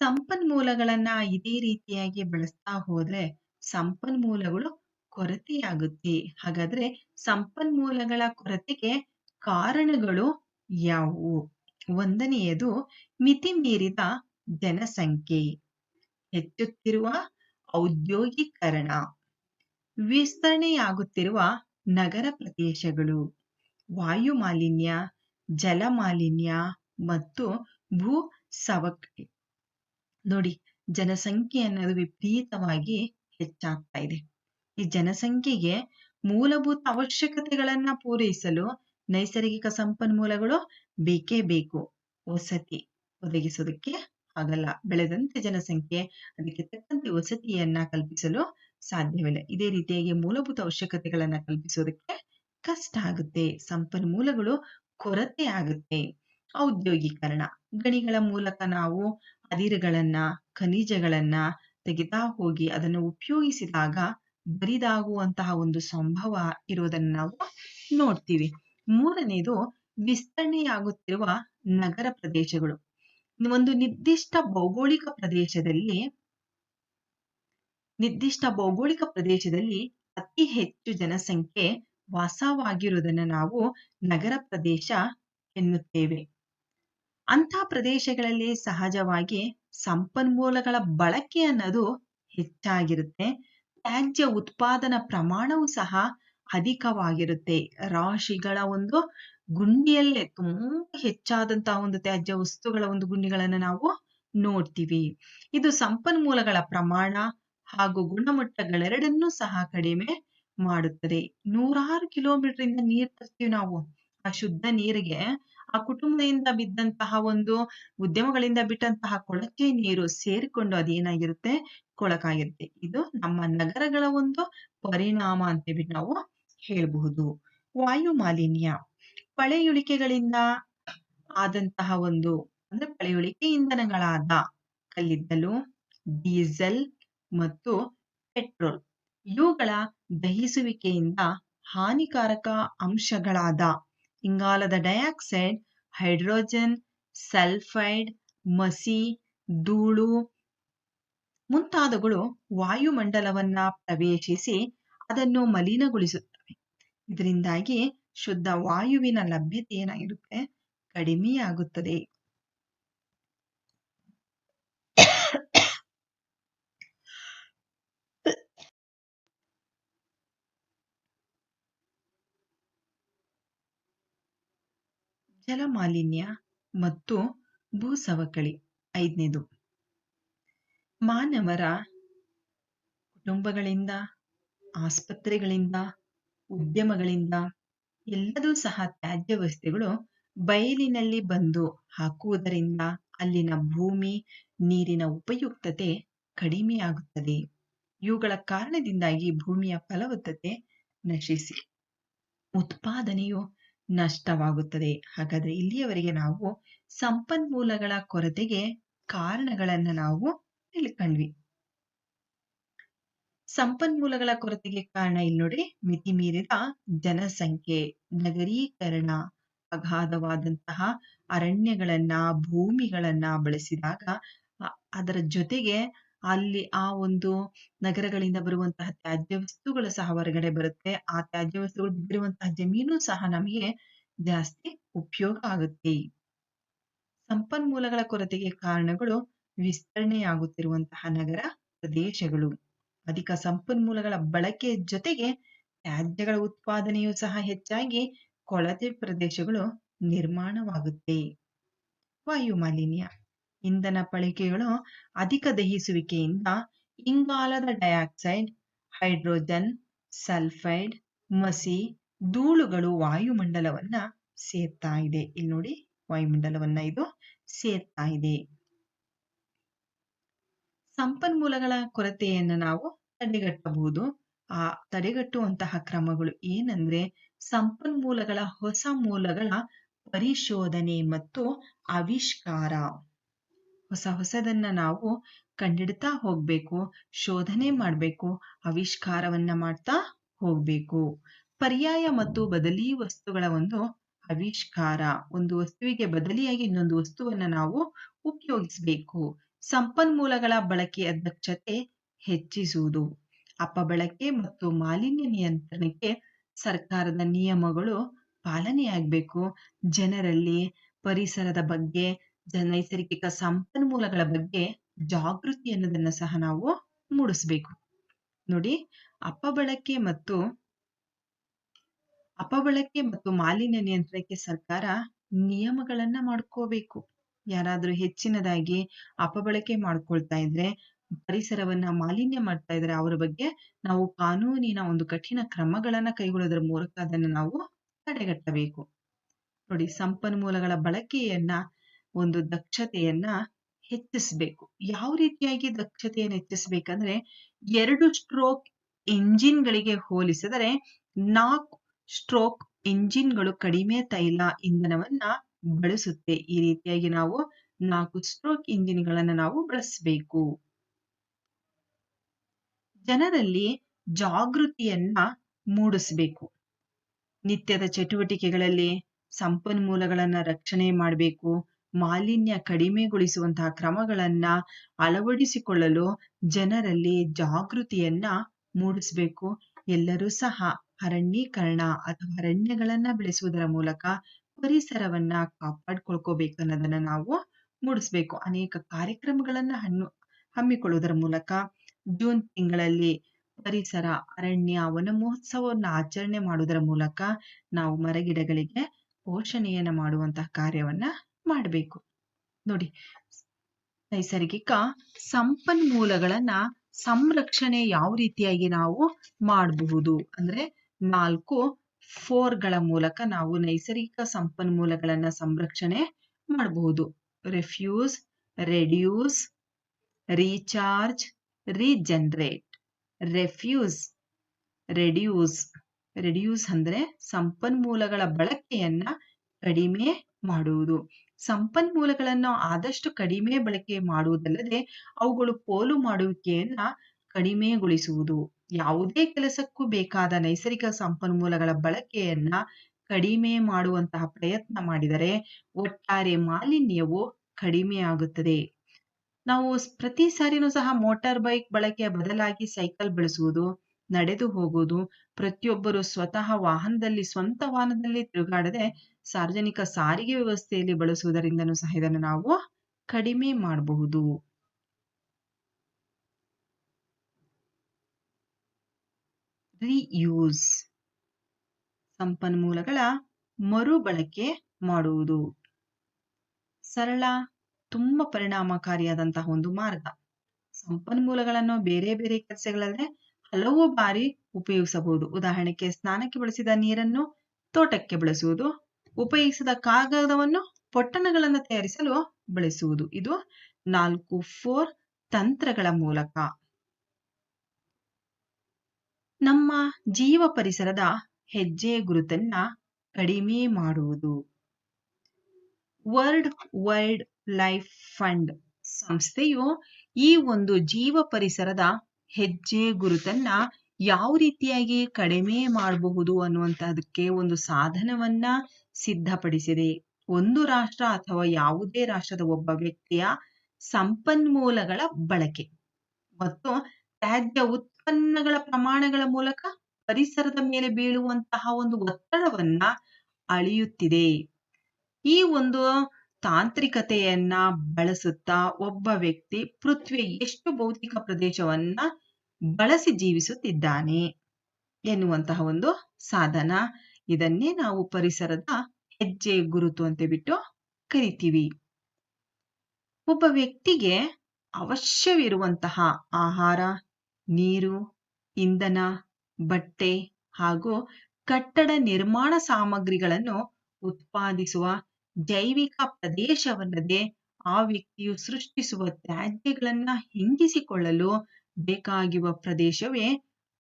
ಸಂಪನ್ಮೂಲಗಳನ್ನ ಇದೇ ರೀತಿಯಾಗಿ ಬಳಸ್ತಾ ಹೋದ್ರೆ ಸಂಪನ್ಮೂಲಗಳು ಕೊರತೆಯಾಗುತ್ತೆ. ಹಾಗಾದ್ರೆ ಸಂಪನ್ಮೂಲಗಳ ಕೊರತೆಗೆ ಕಾರಣಗಳು ಯಾವುವು? ಒಂದನೆಯದು ಮಿತಿ ಮೀರಿದ ಜನಸಂಖ್ಯೆ, ಹೆಚ್ಚುತ್ತಿರುವ ಔದ್ಯೋಗೀಕರಣ, ವಿಸ್ತರಣೆಯಾಗುತ್ತಿರುವ ನಗರ ಪ್ರದೇಶಗಳು, ವಾಯು ಮಾಲಿನ್ಯ, ಜಲ ಮಾಲಿನ್ಯ ಮತ್ತು ಭೂ ಸವಕಳಿ. ನೋಡಿ, ಜನಸಂಖ್ಯೆ ಅನ್ನೋದು ವಿಪರೀತವಾಗಿ ಹೆಚ್ಚಾಗ್ತಾ ಇದೆ. ಈ ಜನಸಂಖ್ಯೆಗೆ ಮೂಲಭೂತ ಅವಶ್ಯಕತೆಗಳನ್ನ ಪೂರೈಸಲು ನೈಸರ್ಗಿಕ ಸಂಪನ್ಮೂಲಗಳು ಬೇಕೇ ಬೇಕು. ವಸತಿ ಒದಗಿಸೋದಕ್ಕೆ ಆಗಲ್ಲ. ಬೆಳೆದಂತೆ ಜನಸಂಖ್ಯೆ, ಅದಕ್ಕೆ ತಕ್ಕಂತೆ ವಸತಿಯನ್ನ ಕಲ್ಪಿಸಲು ಸಾಧ್ಯವಿಲ್ಲ. ಇದೇ ರೀತಿಯಾಗಿ ಮೂಲಭೂತ ಅವಶ್ಯಕತೆಗಳನ್ನ ಕಲ್ಪಿಸೋದಕ್ಕೆ ಕಷ್ಟ ಆಗುತ್ತೆ. ಸಂಪನ್ಮೂಲಗಳು ಕೊರತೆ ಆಗುತ್ತೆ. ಔದ್ಯೋಗೀಕರಣ, ಗಣಿಗಳ ಮೂಲಕ ನಾವು ಅದಿರುಗಳನ್ನ, ಖನಿಜಗಳನ್ನ ತೆಗಿತಾ ಹೋಗಿ ಅದನ್ನು ಉಪಯೋಗಿಸಿದಾಗ ಬರಿದಾಗುವಂತಹ ಒಂದು ಸಂಭವ ಇರೋದನ್ನ ನಾವು ನೋಡ್ತೀವಿ. ಮೂರನೇದು ವಿಸ್ತರಣೆಯಾಗುತ್ತಿರುವ ನಗರ ಪ್ರದೇಶಗಳು. ಒಂದು ನಿರ್ದಿಷ್ಟ ಭೌಗೋಳಿಕ ಪ್ರದೇಶದಲ್ಲಿ ಅತಿ ಹೆಚ್ಚು ಜನಸಂಖ್ಯೆ ವಾಸವಾಗಿರುವುದನ್ನು ನಾವು ನಗರ ಪ್ರದೇಶ ಎನ್ನುತ್ತೇವೆ. ಅಂಥ ಪ್ರದೇಶಗಳಲ್ಲಿ ಸಹಜವಾಗಿ ಸಂಪನ್ಮೂಲಗಳ ಬಳಕೆ ಅನ್ನೋದು ಹೆಚ್ಚಾಗಿರುತ್ತೆ. ತ್ಯಾಜ್ಯ ಉತ್ಪಾದನಾ ಪ್ರಮಾಣವೂ ಸಹ ಅಧಿಕವಾಗಿರುತ್ತೆ. ರಾಶಿಗಳ ಒಂದು ಗುಂಡಿಯಲ್ಲೇ ತುಂಬಾ ಹೆಚ್ಚಾದಂತಹ ಒಂದು ತ್ಯಾಜ್ಯ ವಸ್ತುಗಳ ಒಂದು ಗುಂಡಿಗಳನ್ನು ನಾವು ನೋಡ್ತೀವಿ. ಇದು ಸಂಪನ್ಮೂಲಗಳ ಪ್ರಮಾಣ ಹಾಗೂ ಗುಣಮಟ್ಟಗಳೆರಡನ್ನೂ ಸಹ ಕಡಿಮೆ ಮಾಡುತ್ತದೆ. 100 ಕಿಲೋಮೀಟರ್ ಇಂದ ನೀರು ತರ್ತೀವಿ ನಾವು. ಆ ಶುದ್ಧ ನೀರಿಗೆ ಆ ಕುಟುಂಬದಿಂದ ಬಿದ್ದಂತಹ ಒಂದು ಉದ್ಯಮಗಳಿಂದ ಬಿಟ್ಟಂತಹ ಕೊಳಚೆ ನೀರು ಸೇರಿಕೊಂಡು ಅದೇನಾಗಿರುತ್ತೆ, ಕೊಳಕಾಗಿರುತ್ತೆ. ಇದು ನಮ್ಮ ನಗರಗಳ ಒಂದು ಪರಿಣಾಮ ಅಂತ ನಾವು ಹೇಳಬಹುದು. ವಾಯು ಮಾಲಿನ್ಯ, ಪಳೆಯುಳಿಕೆಗಳಿಂದ ಆದಂತಹ ಒಂದು ಅಂದ್ರೆ ಪಳೆಯುಳಿಕೆ ಇಂಧನಗಳಾದ ಕಲ್ಲಿದ್ದಲು, ಡೀಸೆಲ್ ಮತ್ತು ಪೆಟ್ರೋಲ್ ಇವುಗಳ ದಹಿಸುವಿಕೆಯಿಂದ ಹಾನಿಕಾರಕ ಅಂಶಗಳಾದ ಇಂಗಾಲದ ಡೈಆಕ್ಸೈಡ್, ಹೈಡ್ರೋಜನ್, ಸಲ್ಫೈಡ್, ಮಸಿ, ಧೂಳು ಮುಂತಾದವುಗಳು ವಾಯುಮಂಡಲವನ್ನ ಪ್ರವೇಶಿಸಿ ಅದನ್ನು ಮಲಿನಗೊಳಿಸುತ್ತವೆ. ಇದರಿಂದಾಗಿ ಶುದ್ಧ ವಾಯುವಿನ ಲಭ್ಯತೆ ಏನಾಗಿರುತ್ತೆ, ಕಡಿಮೆಯಾಗುತ್ತದೆ. ಜಲಮಾಲಿನ್ಯ ಮತ್ತು ಭೂಸವಕಳಿ. 5ನೇದು, ಮಾನವರ ಕುಟುಂಬಗಳಿಂದ, ಆಸ್ಪತ್ರೆಗಳಿಂದ, ಉದ್ಯಮಗಳಿಂದ ಎಲ್ಲದೂ ಸಹ ತ್ಯಾಜ್ಯ ವಸ್ತುಗಳು ಬಯಲಿನಲ್ಲಿ ಬಂದು ಹಾಕುವುದರಿಂದ ಅಲ್ಲಿನ ಭೂಮಿ, ನೀರಿನ ಉಪಯುಕ್ತತೆ ಕಡಿಮೆಯಾಗುತ್ತದೆ. ಇವುಗಳ ಕಾರಣದಿಂದಾಗಿ ಭೂಮಿಯ ಫಲವತ್ತತೆ ನಶಿಸಿ ಉತ್ಪಾದನೆಯು ನಷ್ಟವಾಗುತ್ತದೆ. ಹಾಗಾದ್ರೆ ಇಲ್ಲಿಯವರೆಗೆ ನಾವು ಸಂಪನ್ಮೂಲಗಳ ಕೊರತೆಗೆ ಕಾರಣಗಳನ್ನ ನಾವು ತಿಳ್ಕೊಂಡ್ವಿ. ಸಂಪನ್ಮೂಲಗಳ ಕೊರತೆಗೆ ಕಾರಣ ಇಲ್ಲಿ ನೋಡಿ, ಮಿತಿ ಮೀರಿದ ಜನಸಂಖ್ಯೆ, ನಗರೀಕರಣ, ಅಗಾಧವಾದಂತಹ ಅರಣ್ಯಗಳನ್ನ, ಭೂಮಿಗಳನ್ನ ಬಳಸಿದಾಗ ಅದರ ಜೊತೆಗೆ ಅಲ್ಲಿ ಆ ಒಂದು ನಗರಗಳಿಂದ ಬರುವಂತಹ ತ್ಯಾಜ್ಯ ವಸ್ತುಗಳು ಸಹ ಹೊರಗಡೆ ಬರುತ್ತೆ. ಆ ತ್ಯಾಜ್ಯ ವಸ್ತುಗಳು ಬಿದ್ದಿರುವಂತಹ ಜಮೀನು ಸಹ ನಮಗೆ ಜಾಸ್ತಿ ಉಪಯೋಗ ಆಗುತ್ತೆ. ಸಂಪನ್ಮೂಲಗಳ ಕೊರತೆಗೆ ಕಾರಣಗಳು ವಿಸ್ತರಣೆಯಾಗುತ್ತಿರುವಂತಹ ನಗರ ಪ್ರದೇಶಗಳು, ಅಧಿಕ ಸಂಪನ್ಮೂಲಗಳ ಬಳಕೆಯ ಜೊತೆಗೆ ತ್ಯಾಜ್ಯಗಳ ಉತ್ಪಾದನೆಯೂ ಸಹ ಹೆಚ್ಚಾಗಿ ಕೊಳಚೆ ಪ್ರದೇಶಗಳು ನಿರ್ಮಾಣವಾಗುತ್ತೆ. ವಾಯು ಮಾಲಿನ್ಯ, ಇಂಧನ ಬಳಕೆಗಳು ಅಧಿಕ ದಹಿಸುವಿಕೆಯಿಂದ ಇಂಗಾಲದ ಡೈಆಕ್ಸೈಡ್, ಹೈಡ್ರೋಜನ್ ಸಲ್ಫೈಡ್, ಮಸಿ, ಧೂಳುಗಳು ವಾಯುಮಂಡಲವನ್ನ ಸೇರ್ತಾ ಇದೆ. ಇಲ್ಲಿ ನೋಡಿ, ವಾಯುಮಂಡಲವನ್ನ ಇದು ಸೇರ್ತಾ ಇದೆ. ಸಂಪನ್ಮೂಲಗಳ ಕೊರತೆಯನ್ನು ನಾವು ತಡೆಗಟ್ಟಬಹುದು. ಆ ತಡೆಗಟ್ಟುವಂತಹ ಕ್ರಮಗಳು ಏನಂದ್ರೆ, ಸಂಪನ್ಮೂಲಗಳ ಹೊಸ ಮೂಲಗಳ ಪರಿಶೋಧನೆ ಮತ್ತು ಆವಿಷ್ಕಾರ. ಹೊಸದನ್ನ ನಾವು ಕಂಡಿಡ್ತಾ ಹೋಗ್ಬೇಕು, ಶೋಧನೆ ಮಾಡ್ಬೇಕು, ಆವಿಷ್ಕಾರವನ್ನ ಮಾಡ್ತಾ ಹೋಗ್ಬೇಕು. ಪರ್ಯಾಯ ಮತ್ತು ಬದಲಿ ವಸ್ತುಗಳ ಒಂದು ಆವಿಷ್ಕಾರ. ಒಂದು ವಸ್ತುವಿಗೆ ಬದಲಿಯಾಗಿ ಇನ್ನೊಂದು ವಸ್ತುವನ್ನ ನಾವು ಉಪಯೋಗಿಸಬೇಕು. ಸಂಪನ್ಮೂಲಗಳ ಬಳಕೆಯ ದಕ್ಷತೆ ಹೆಚ್ಚಿಸುವುದು. ಅಪಬಳಕೆ ಮತ್ತು ಮಾಲಿನ್ಯ ನಿಯಂತ್ರಣಕ್ಕೆ ಸರ್ಕಾರದ ನಿಯಮಗಳು ಪಾಲನೆಯಾಗಬೇಕು. ಜನರಲ್ಲಿ ಪರಿಸರದ ಬಗ್ಗೆ, ನೈಸರ್ಗಿಕ ಸಂಪನ್ಮೂಲಗಳ ಬಗ್ಗೆ ಜಾಗೃತಿ ಅನ್ನೋದನ್ನ ಸಹ ನಾವು ಮೂಡಿಸ್ಬೇಕು. ನೋಡಿ, ಅಪಬಳಕೆ ಮತ್ತು ಮಾಲಿನ್ಯ ನಿಯಂತ್ರಣಕ್ಕೆ ಸರ್ಕಾರ ನಿಯಮಗಳನ್ನ ಮಾಡ್ಕೋಬೇಕು. ಯಾರಾದ್ರೂ ಹೆಚ್ಚಿನದಾಗಿ ಅಪಬಳಕೆ ಮಾಡ್ಕೊಳ್ತಾ ಇದ್ರೆ, ಪರಿಸರವನ್ನ ಮಾಲಿನ್ಯ ಮಾಡ್ತಾ ಇದ್ರೆ, ಅವರ ಬಗ್ಗೆ ನಾವು ಕಾನೂನಿನ ಒಂದು ಕಠಿಣ ಕ್ರಮಗಳನ್ನ ಕೈಗೊಳ್ಳೋದ್ರ ಮೂಲಕ ಅದನ್ನು ನಾವು ತಡೆಗಟ್ಟಬೇಕು. ನೋಡಿ, ಸಂಪನ್ಮೂಲಗಳ ಬಳಕೆಯನ್ನ, ಒಂದು ದಕ್ಷತೆಯನ್ನ ಹೆಚ್ಚಿಸಬೇಕು. ಯಾವ ರೀತಿಯಾಗಿ ದಕ್ಷತೆಯನ್ನು ಹೆಚ್ಚಿಸಬೇಕಂದ್ರೆ, 2 ಸ್ಟ್ರೋಕ್ ಎಂಜಿನ್ಗಳಿಗೆ ಹೋಲಿಸಿದರೆ 4 ಸ್ಟ್ರೋಕ್ ಎಂಜಿನ್ಗಳು ಕಡಿಮೆ ತೈಲ ಇಂಧನವನ್ನ ಬಳಸುತ್ತೆ. ಈ ರೀತಿಯಾಗಿ ನಾವು 4 ಸ್ಟ್ರೋಕ್ ಇಂಜಿನ್ಗಳನ್ನ ನಾವು ಬಳಸಬೇಕು. ಜನರಲ್ಲಿ ಜಾಗೃತಿಯನ್ನ ಮೂಡಿಸಬೇಕು. ನಿತ್ಯದ ಚಟುವಟಿಕೆಗಳಲ್ಲಿ ಸಂಪನ್ಮೂಲಗಳನ್ನ ರಕ್ಷಣೆ ಮಾಡಬೇಕು. ಮಾಲಿನ್ಯ ಕಡಿಮೆಗೊಳಿಸುವಂತಹ ಕ್ರಮಗಳನ್ನ ಅಳವಡಿಸಿಕೊಳ್ಳಲು ಜನರಲ್ಲಿ ಜಾಗೃತಿಯನ್ನ ಮೂಡಿಸಬೇಕು. ಎಲ್ಲರೂ ಸಹ ಅರಣ್ಯೀಕರಣ ಅಥವಾ ಅರಣ್ಯಗಳನ್ನ ಬೆಳೆಸುವುದರ ಮೂಲಕ ಪರಿಸರವನ್ನ ಕಾಪಾಡ್ಕೊಳ್ಕೋಬೇಕು ಅನ್ನೋದನ್ನ ನಾವು ಮೂಡಿಸ್ಬೇಕು. ಅನೇಕ ಕಾರ್ಯಕ್ರಮಗಳನ್ನ ಹಮ್ಮಿಕೊಳ್ಳುವುದರ ಮೂಲಕ ಜೂನ್ ತಿಂಗಳಲ್ಲಿ ಪರಿಸರ, ಅರಣ್ಯ, ವನ ಮಹೋತ್ಸವವನ್ನ ಆಚರಣೆ ಮಾಡುವುದರ ಮೂಲಕ ನಾವು ಮರಗಿಡಗಳಿಗೆ ಪೋಷಣೆಯನ್ನ ಮಾಡುವಂತಹ ಕಾರ್ಯವನ್ನ ಮಾಡಬೇಕು. ನೋಡಿ, ನೈಸರ್ಗಿಕ ಸಂಪನ್ಮೂಲಗಳನ್ನ ಸಂರಕ್ಷಣೆ ಯಾವ ರೀತಿಯಾಗಿ ನಾವು ಮಾಡಬಹುದು ಅಂದ್ರೆ, 4 4ಗಳ ಮೂಲಕ ನಾವು ನೈಸರ್ಗಿಕ ಸಂಪನ್ಮೂಲಗಳನ್ನ ಸಂರಕ್ಷಣೆ ಮಾಡಬಹುದು. Refuse, reduce, recharge, regenerate. Reduce ಅಂದ್ರೆ ಸಂಪನ್ಮೂಲಗಳ ಬಳಕೆಯನ್ನ ಕಡಿಮೆ ಮಾಡುವುದು. ಸಂಪನ್ಮೂಲಗಳನ್ನು ಆದಷ್ಟು ಕಡಿಮೆ ಬಳಕೆ ಮಾಡುವುದಲ್ಲದೆ ಅವುಗಳು ಪೋಲು ಮಾಡುವಿಕೆಯನ್ನ ಕಡಿಮೆಗೊಳಿಸುವುದು. ಯಾವುದೇ ಕೆಲಸಕ್ಕೂ ಬೇಕಾದ ನೈಸರ್ಗಿಕ ಸಂಪನ್ಮೂಲಗಳ ಬಳಕೆಯನ್ನ ಕಡಿಮೆ ಮಾಡುವಂತಹ ಪ್ರಯತ್ನ ಮಾಡಿದರೆ ಒಟ್ಟಾರೆ ಮಾಲಿನ್ಯವು ಕಡಿಮೆಯಾಗುತ್ತದೆ. ನಾವು ಪ್ರತಿ ಸಾರಿನೂ ಸಹ ಮೋಟಾರ್ ಬೈಕ್ ಬಳಕೆಯ ಬದಲಾಗಿ ಸೈಕಲ್ ಬಳಸುವುದು, ನಡೆದು ಹೋಗುವುದು, ಪ್ರತಿಯೊಬ್ಬರು ಸ್ವತಃ ಸ್ವಂತ ವಾಹನದಲ್ಲಿ ತಿರುಗಾಡದೆ ಸಾರ್ವಜನಿಕ ಸಾರಿಗೆ ವ್ಯವಸ್ಥೆಯಲ್ಲಿ ಬಳಸುವುದರಿಂದನೂ ಸಹ ಇದನ್ನು ನಾವು ಕಡಿಮೆ ಮಾಡಬಹುದು. ರೀಯೂಸ್, ಸಂಪನ್ಮೂಲಗಳ ಮರುಬಳಕೆ ಮಾಡುವುದು. ಸರಳ, ತುಂಬಾ ಪರಿಣಾಮಕಾರಿಯಾದಂತಹ ಒಂದು ಮಾರ್ಗ. ಸಂಪನ್ಮೂಲಗಳನ್ನು ಬೇರೆ ಬೇರೆ ಕೆಲಸಗಳಲ್ಲದೆ ಹಲವು ಬಾರಿ ಉಪಯೋಗಿಸಬಹುದು. ಉದಾಹರಣೆಗೆ ಸ್ನಾನಕ್ಕೆ ಬಳಸಿದ ನೀರನ್ನು ತೋಟಕ್ಕೆ ಬಳಸುವುದು, ಉಪಯೋಗಿಸಿದ ಕಾಗದವನ್ನು ಪೊಟ್ಟಣಗಳನ್ನು ತಯಾರಿಸಲು ಬಳಸುವುದು. ಇದು 4 ತಂತ್ರಗಳ ಮೂಲಕ ನಮ್ಮ ಜೀವ ಪರಿಸರದ ಹೆಜ್ಜೆ ಗುರುತನ್ನ ಕಡಿಮೆ ಮಾಡುವುದು. ವರ್ಲ್ಡ್ ವೈಲ್ಡ್ ಲೈಫ್ ಫಂಡ್ ಸಂಸ್ಥೆಯು ಈ ಒಂದು ಜೀವ ಪರಿಸರದ ಹೆಜ್ಜೆ ಗುರುತನ್ನ ಯಾವ ರೀತಿಯಾಗಿ ಕಡಿಮೆ ಮಾಡಬಹುದು ಅನ್ನುವಂತಹದಕ್ಕೆ ಒಂದು ಸಾಧನವನ್ನ ಸಿದ್ಧಪಡಿಸಿದೆ. ಒಂದು ರಾಷ್ಟ್ರ ಅಥವಾ ಯಾವುದೇ ರಾಷ್ಟ್ರದ ಒಬ್ಬ ವ್ಯಕ್ತಿಯ ಸಂಪನ್ಮೂಲಗಳ ಬಳಕೆ ಮತ್ತು ತ್ಯಾಜ್ಯ ಉತ್ಪನ್ನಗಳ ಪ್ರಮಾಣಗಳ ಮೂಲಕ ಪರಿಸರದ ಮೇಲೆ ಬೀಳುವಂತಹ ಒಂದು ಒತ್ತಡವನ್ನ ಅಳೆಯುತ್ತಿದೆ. ಈ ಒಂದು ತಾಂತ್ರಿಕತೆಯನ್ನ ಬಳಸುತ್ತಾ ಒಬ್ಬ ವ್ಯಕ್ತಿ ಪೃಥ್ವಿಯ ಎಷ್ಟು ಭೌತಿಕ ಪ್ರದೇಶವನ್ನ ಬಳಸಿ ಜೀವಿಸುತ್ತಿದ್ದಾನೆ ಎನ್ನುವಂತಹ ಒಂದು ಸಾಧನ. ಇದನ್ನೇ ನಾವು ಪರಿಸರದ ಹೆಜ್ಜೆ ಗುರುತು ಅಂತ ಬಿಟ್ಟು ಕರಿತೀವಿ. ಒಬ್ಬ ವ್ಯಕ್ತಿಗೆ ಅವಶ್ಯವಿರುವಂತಹ ಆಹಾರ, ನೀರು, ಇಂಧನ, ಬಟ್ಟೆ ಹಾಗೂ ಕಟ್ಟಡ ನಿರ್ಮಾಣ ಸಾಮಗ್ರಿಗಳನ್ನು ಉತ್ಪಾದಿಸುವ ಜೈವಿಕ ಪ್ರದೇಶವಲ್ಲದೆ ಆ ವ್ಯಕ್ತಿಯು ಸೃಷ್ಟಿಸುವ ತ್ಯಾಜ್ಯಗಳನ್ನ ಹಿಂಗಿಸಿಕೊಳ್ಳಲು ಬೇಕಾಗಿರುವ ಪ್ರದೇಶವೇ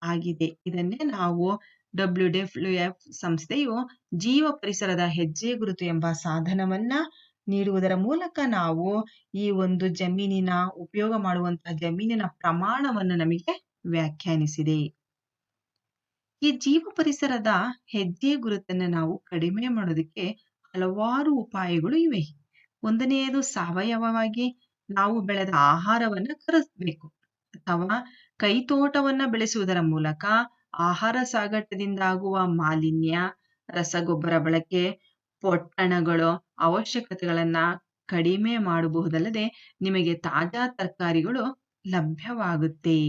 ಆಗಿದೆ. ಇದನ್ನೇ ನಾವು WWF ಸಂಸ್ಥೆಯು ಜೀವ ಪರಿಸರದ ಹೆಜ್ಜೆ ಗುರುತು ಎಂಬ ಸಾಧನವನ್ನ ನೀಡುವುದರ ಮೂಲಕ ನಾವು ಈ ಒಂದು ಜಮೀನಿನ ಉಪಯೋಗ ಮಾಡುವಂತಹ ಜಮೀನಿನ ಪ್ರಮಾಣವನ್ನು ನಮಗೆ ವ್ಯಾಖ್ಯಾನಿಸಿದೆ. ಈ ಜೀವ ಪರಿಸರದ ಹೆಜ್ಜೆ ಗುರುತನ್ನು ನಾವು ಕಡಿಮೆ ಮಾಡೋದಕ್ಕೆ ಹಲವಾರು ಉಪಾಯಗಳು ಇವೆ. ಒಂದನೆಯದು ಸಾವಯವವಾಗಿ ನಾವು ಬೆಳೆದ ಆಹಾರವನ್ನ ಕರಗಿಸಬೇಕು ಅಥವಾ ಕೈತೋಟವನ್ನ ಬೆಳೆಸುವುದರ ಮೂಲಕ ಆಹಾರ ಸಾಗಾಟದಿಂದ ಆಗುವ ಮಾಲಿನ್ಯ, ರಸಗೊಬ್ಬರ ಬಳಕೆ, ಪೊಟ್ಟಣಗಳು ಅವಶ್ಯಕತೆಗಳನ್ನ ಕಡಿಮೆ ಮಾಡಬಹುದಲ್ಲದೆ ನಿಮಗೆ ತಾಜಾ ತರಕಾರಿಗಳು ಲಭ್ಯವಾಗುತ್ತೆ.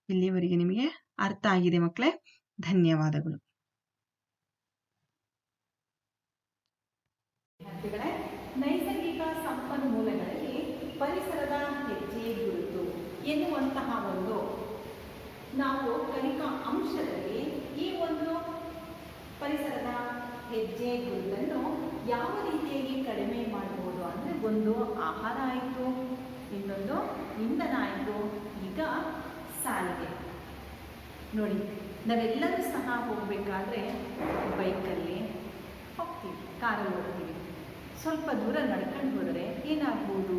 ಇಲ್ಲಿವರೆಗೆ ನಿಮಗೆ ಅರ್ಥ ಆಗಿದೆ ಮಕ್ಕಳೇ? ಧನ್ಯವಾದಗಳು. ನೈಸರ್ಗಿಕ ಸಂಪನ್ಮೂಲಗಳಲ್ಲಿ ಪರಿಸರದ ಹೆಜ್ಜೆ ಗುರುತು ಎನ್ನುವಂತಹ ಒಂದು ನಾವು ಕಲಿಕಾ ಅಂಶದಲ್ಲಿ ಈ ಒಂದು ಪರಿಸರದ ಹೆಜ್ಜೆ ಗುರುತನ್ನು ಯಾವ ರೀತಿಯಾಗಿ ಕಡಿಮೆ ಮಾಡಬಹುದು ಅಂದರೆ, ಒಂದು ಆಹಾರ ಆಯಿತು, ಇನ್ನೊಂದು ಇಂಧನ ಆಯಿತು, ಈಗ ಸಾರಿಗೆ. ನೋಡಿ, ನಾವೆಲ್ಲರೂ ಸಹ ಹೋಗಬೇಕಾದ್ರೆ ಬೈಕಲ್ಲಿ ಹೋಗ್ತೀವಿ, ಕಾರಲ್ಲಿ ಹೋಗ್ತೀವಿ. ಸ್ವಲ್ಪ ದೂರ ನಡ್ಕೊಂಡು ಹೋದರೆ ಏನಾಗ್ಬೋದು?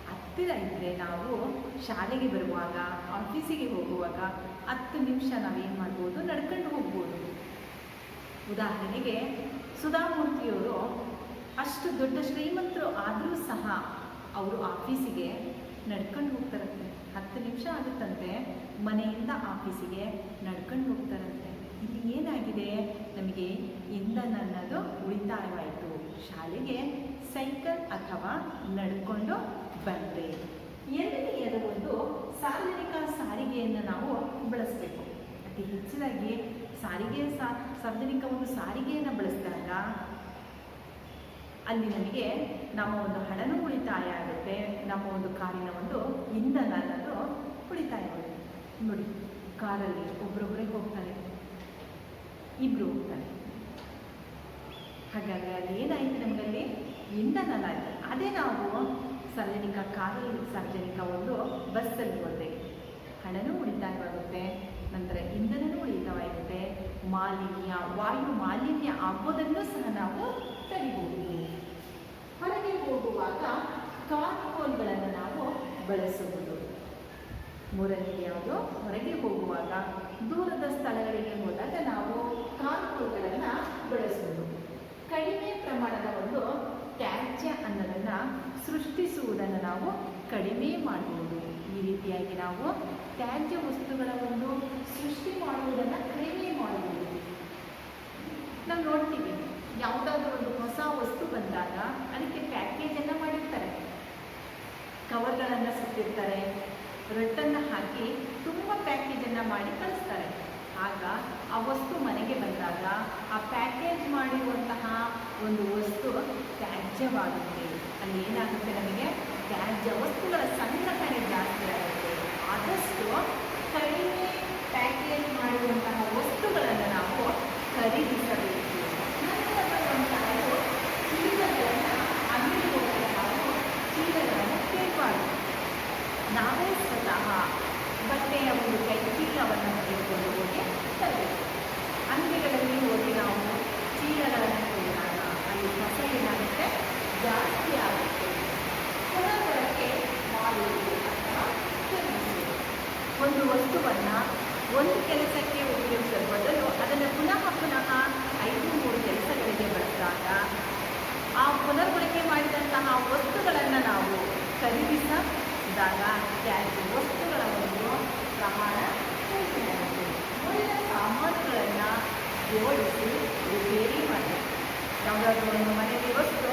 ಹತ್ತಿರ ಇದ್ದರೆ ನಾವು ಶಾಲೆಗೆ ಬರುವಾಗ, ಆಫೀಸಿಗೆ ಹೋಗುವಾಗ 10 ನಿಮಿಷ ನಾವೇನು ಮಾಡ್ಬೋದು? ನಡ್ಕೊಂಡು ಹೋಗ್ಬೋದು. ಉದಾಹರಣೆಗೆ ಸುಧಾಮೂರ್ತಿಯವರು ಅಷ್ಟು ದೊಡ್ಡ ಶ್ರೀಮಂತರು ಆದರೂ ಸಹ ಅವರು ಆಫೀಸಿಗೆ ನಡ್ಕೊಂಡು ಹೋಗ್ತಾರಂತೆ. 10 ನಿಮಿಷ ಆಗುತ್ತಂತೆ ಮನೆಯಿಂದ ಆಫೀಸಿಗೆ ನಡ್ಕೊಂಡು ಹೋಗ್ತಾರಂತೆ. ಇಲ್ಲಿ ಏನಾಗಿದೆ? ನಮಗೆ ಇಂಧನ ಅನ್ನೋದು ಉಳಿತಾಯವಾಯಿತು. ಶಾಲೆಗೆ ಸೈಕಲ್ ಅಥವಾ ನಡ್ಕೊಂಡು ಬಂದರೆ. ಎರಡನೆಯದು ಒಂದು ಸಾರ್ವಜನಿಕ ಸಾರಿಗೆಯನ್ನು ನಾವು ಬಳಸಬೇಕು. ಅತಿ ಹೆಚ್ಚಿನಾಗಿ ಸಾರ್ವಜನಿಕ ಒಂದು ಸಾರಿಗೆಯನ್ನು ಬಳಸಿದಾಗ ಅಲ್ಲಿ ನಮಗೆ ನಮ್ಮ ಒಂದು ಹಣನೂ ಉಳಿತಾಯ ಆಗುತ್ತೆ, ನಮ್ಮ ಒಂದು ಕಾರಿನ ಒಂದು ಇಂಧನ ಅನ್ನೋದು ಉಳಿತಾಯ ಆಗುತ್ತೆ. ನೋಡಿ, ಕಾರಲ್ಲಿ ಒಬ್ಬರೊಬ್ಬರೇ ಹೋಗ್ತಾರೆ, ಇಬ್ಬರು ಹೋಗ್ತಾರೆ. ಹಾಗಾದರೆ ಅಲ್ಲಿ ಏನಾಯಿತು? ನಮಗಲ್ಲಿ ಇಂಧನ ಆಯಿತು. ಅದೇ ನಾವು ಸಾರ್ವಜನಿಕ ಒಂದು ಬಸ್ಸಲ್ಲಿ ಹೋದರೆ ಹಣನೂ ಉಳಿತಾಯವಾಗುತ್ತೆ, ನಂತರ ಇಂಧನವೂ ಉಳಿತಾಯವಾಗುತ್ತೆ, ವಾಯು ಮಾಲಿನ್ಯ ಆಗೋದನ್ನು ಸಹ ನಾವು ತಡೆಯಬಹುದು. ಹೊರಗೆ ಹೋಗುವಾಗ ಕಾರ್ಪೋಲ್ಗಳನ್ನು ನಾವು ಬಳಸಬಹುದು. ಮೂರನೇದು ಯಾವುದು? ಹೊರಗೆ ಹೋಗುವಾಗ, ದೂರದ ಸ್ಥಳಗಳಿಗೆ ಹೋದಾಗ ನಾವು ಕಾರ್ಪೋಲ್ಗಳನ್ನು ಬಳಸುವುದು. ಕಡಿಮೆ ಪ್ರಮಾಣದ ಒಂದು ತ್ಯಾಜ್ಯ ಅನ್ನೋದನ್ನು ಸೃಷ್ಟಿಸುವುದನ್ನು ನಾವು ಕಡಿಮೆ ಮಾಡುವುದು. ಈ ರೀತಿಯಾಗಿ ನಾವು ತ್ಯಾಜ್ಯ ವಸ್ತುಗಳ ಒಂದು ಸೃಷ್ಟಿ ಮಾಡುವುದನ್ನು ಕಡಿಮೆ ಮಾಡುವುದು. ನಾವು ನೋಡ್ತೀವಿ, ಯಾವುದಾದ್ರೂ ಒಂದು ಹೊಸ ವಸ್ತು ಬಂದಾಗ ಅದಕ್ಕೆ ಪ್ಯಾಕೇಜನ್ನು ಮಾಡಿರ್ತಾರೆ, ಕವರ್ಗಳನ್ನು ಸುತ್ತಿರ್ತಾರೆ, ರಟ್ಟನ್ನು ಹಾಕಿ ತುಂಬ ಪ್ಯಾಕೇಜನ್ನು ಮಾಡಿ ಕಳಿಸ್ತಾರೆ. ಆಗ ಆ ವಸ್ತು ಮನೆಗೆ ಬಂದಾಗ ಆ ಪ್ಯಾಕೇಜ್ ಮಾಡಿರುವಂತಹ ಒಂದು ವಸ್ತು ತ್ಯಾಜ್ಯವಾಗುತ್ತೆ. ಅಲ್ಲಿ ಏನಾಗುತ್ತೆ, ನಮಗೆ ತ್ಯಾಜ್ಯ ವಸ್ತುಗಳ ಸಂಗ್ರಹಣೆ ಜಾಸ್ತಿ ಆಗುತ್ತೆ. ಆದಷ್ಟು ಕಡಿಮೆ ಪ್ಯಾಕೇಜ್ ಮಾಡಿರುವಂತಹ ವಸ್ತುಗಳನ್ನು ನಾವು ಖರೀದಿಸಬೇಕು. ನಂತರ ಬರುವಂತಹ ಚೀಲಗಳನ್ನು ಅಂಗಡಿಗೆ ಹೋದಾಗ ನಾವು ಚೀಲಗಳನ್ನು ಕೇಳಬಾರ್ದು. ನಾವೇ ಸ್ವತಃ ಬಟ್ಟೆಯ ಒಂದು ಕೈ ಚೀಲವನ್ನು ತೆಗೆದುಕೊಂಡು ಹೋಗಿ ತರಬೇಕು. ಅಂಗಡಿಗಳಲ್ಲಿ ಹೋಗಿ ನಾವು ಚೀಲಗಳನ್ನು ಕೇಳಿದಾಗ ಅಲ್ಲಿ ಕಸ ಏನಾಗುತ್ತೆ, ಜಾಸ್ತಿ ಆಗುತ್ತೆ. ಪುನರ್ಬಳಕೆ ಮಾಡುವುದು ಅಥವಾ ಉಪಯೋಗಿಸುವುದು. ಒಂದು ವಸ್ತುವನ್ನು ಒಂದು ಕೆಲಸಕ್ಕೆ ಉಪಯೋಗಿಸುವ ಬದಲು ಅದನ್ನು ಪುನಃ 5-3 ಕೆಲಸಗಳಿಗೆ ಬಳಸಿದಾಗ ಆ ಪುನರ್ಬಳಕೆ ಮಾಡಿದಂತಹ ವಸ್ತುಗಳನ್ನು ನಾವು ಖರೀದಿಸಿದಾಗ ತ್ಯಾಜ್ಯ ವಸ್ತುಗಳ ಒಂದು ಪ್ರಮಾಣ ಕಡಿಮೆಯಾಗುತ್ತೆ. ಉಳಿದ ಸಾಮಾನುಗಳನ್ನು ಜೋಡಿಸಿ ರಿಪೇರಿ ಮಾಡಬೇಕು. ಯಾವುದಾದ್ರೂ ಒಂದು ಮನೆಯಲ್ಲಿ ವಸ್ತು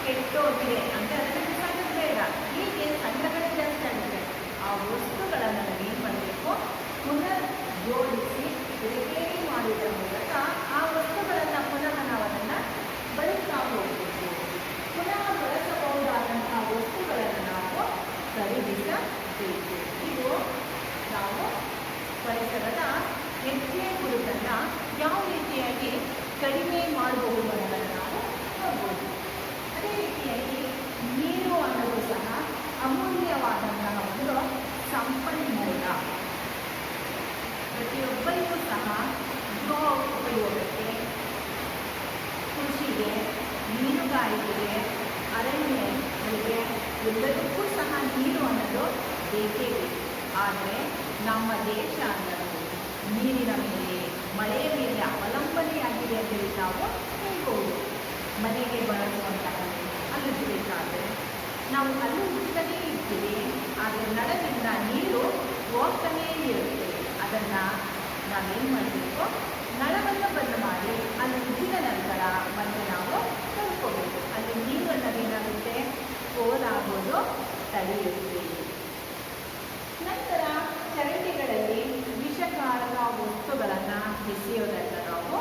ಕೆಟ್ಟೋಗಿದೆ ಅಂತ ಅದನ್ನು ಬಿಸಾಕೋದು ಬೇಡ. ಹೀಗೆ ಸಂಗ್ರಹಣೆ ಜಾಸ್ತಿ ಆಗುತ್ತೆ. ಆ ವಸ್ತುಗಳನ್ನು ನಾವೇನು ಮಾಡಬೇಕು, ಪುನರ್ ಜೋಡಿಸಿ ರಿಪೇರಿ ಮಾಡುವುದರ ಮೂಲಕ ಆ ವಸ್ತುಗಳನ್ನು ಪುನಃ ನಾವು ಅದನ್ನು ಬಳಸ್ತಾ ಹೋಗಬೇಕು. ಪುನಃ ಬಳಸಬಹುದಾದಂತಹ ವಸ್ತುಗಳನ್ನು ನಾವು ಖರೀದಿಸಬೇಕು. ಇದು ನಾವು ಪರಿಸರದ ಹೆಜ್ಜೆ ಗುರುತನ್ನು ಯಾವ ರೀತಿಯಾಗಿ ಕಡಿಮೆ ಮಾಡಬಹುದು ಅನ್ನೋದನ್ನು ನಾವು ನೋಡ್ಬೋದು. ಅದೇ ರೀತಿಯಾಗಿ ನೀರು ಅನ್ನೋದು ಸಹ ಅಮೂಲ್ಯವಾದಂತಹ ಒಂದು ಸಂಪನ್ಮೂಲ. ಪ್ರತಿಯೊಬ್ಬರಿಗೂ ಸಹ ಗೃಹ ಉಪಯೋಗಕ್ಕೆ, ಕೃಷಿಗೆ, ಮೀನುಗಾರಿಕೆಗೆ, ಅರಣ್ಯಗಳಿಗೆ ಎಲ್ಲದಕ್ಕೂ ಸಹ ನೀರು ಅನ್ನೋದು ಬೇಕೇ ಬೇಕು. ಆದರೆ ನಮ್ಮ ದೇಶ ಅನ್ನೋದು ನೀರಿನ ಮೇಲೆ, ಮಳೆಯ ಮೇಲೆ ಅವಲಂಬನೆಯಾಗಿದೆ ಅಂತ ಹೇಳಿ ನಾವು ಹೇಳ್ಬೋದು. ಮನೆಗೆ ಬಳಸುವಂತಹ ಅಲ್ಲಿ ಬೇಕಾದರೆ ನಾವು ಅಲ್ಲಿ ಉಜ್ಜದೇ ಇರ್ತೀವಿ, ಆದರೆ ನಳದಿಂದ ನೀರು ಹೋಗ್ತಾನೇ ಇರುತ್ತೆ. ಅದನ್ನು ನಾವೇನು ಮಾಡಬೇಕು, ನಳವನ್ನು ಬಂದ್ ಮಾಡಿ ಅಲ್ಲಿ ಉಜ್ಜಿದ ನಂತರ ಮತ್ತೆ ನಾವು ಕಳ್ಕೋಬೇಕು. ಅಲ್ಲಿ ನೀರು ಅನ್ನೋದೇನಾಗುತ್ತೆ, ಪೋಲಾಗೋದು ತಡೆಯುತ್ತೆ. ನಂತರ ಚರಂಡಿಗಳಲ್ಲಿ ವಿಷಕಾರಕ ವಸ್ತುಗಳನ್ನು ಎಸೆಯೋದನ್ನು ನಾವು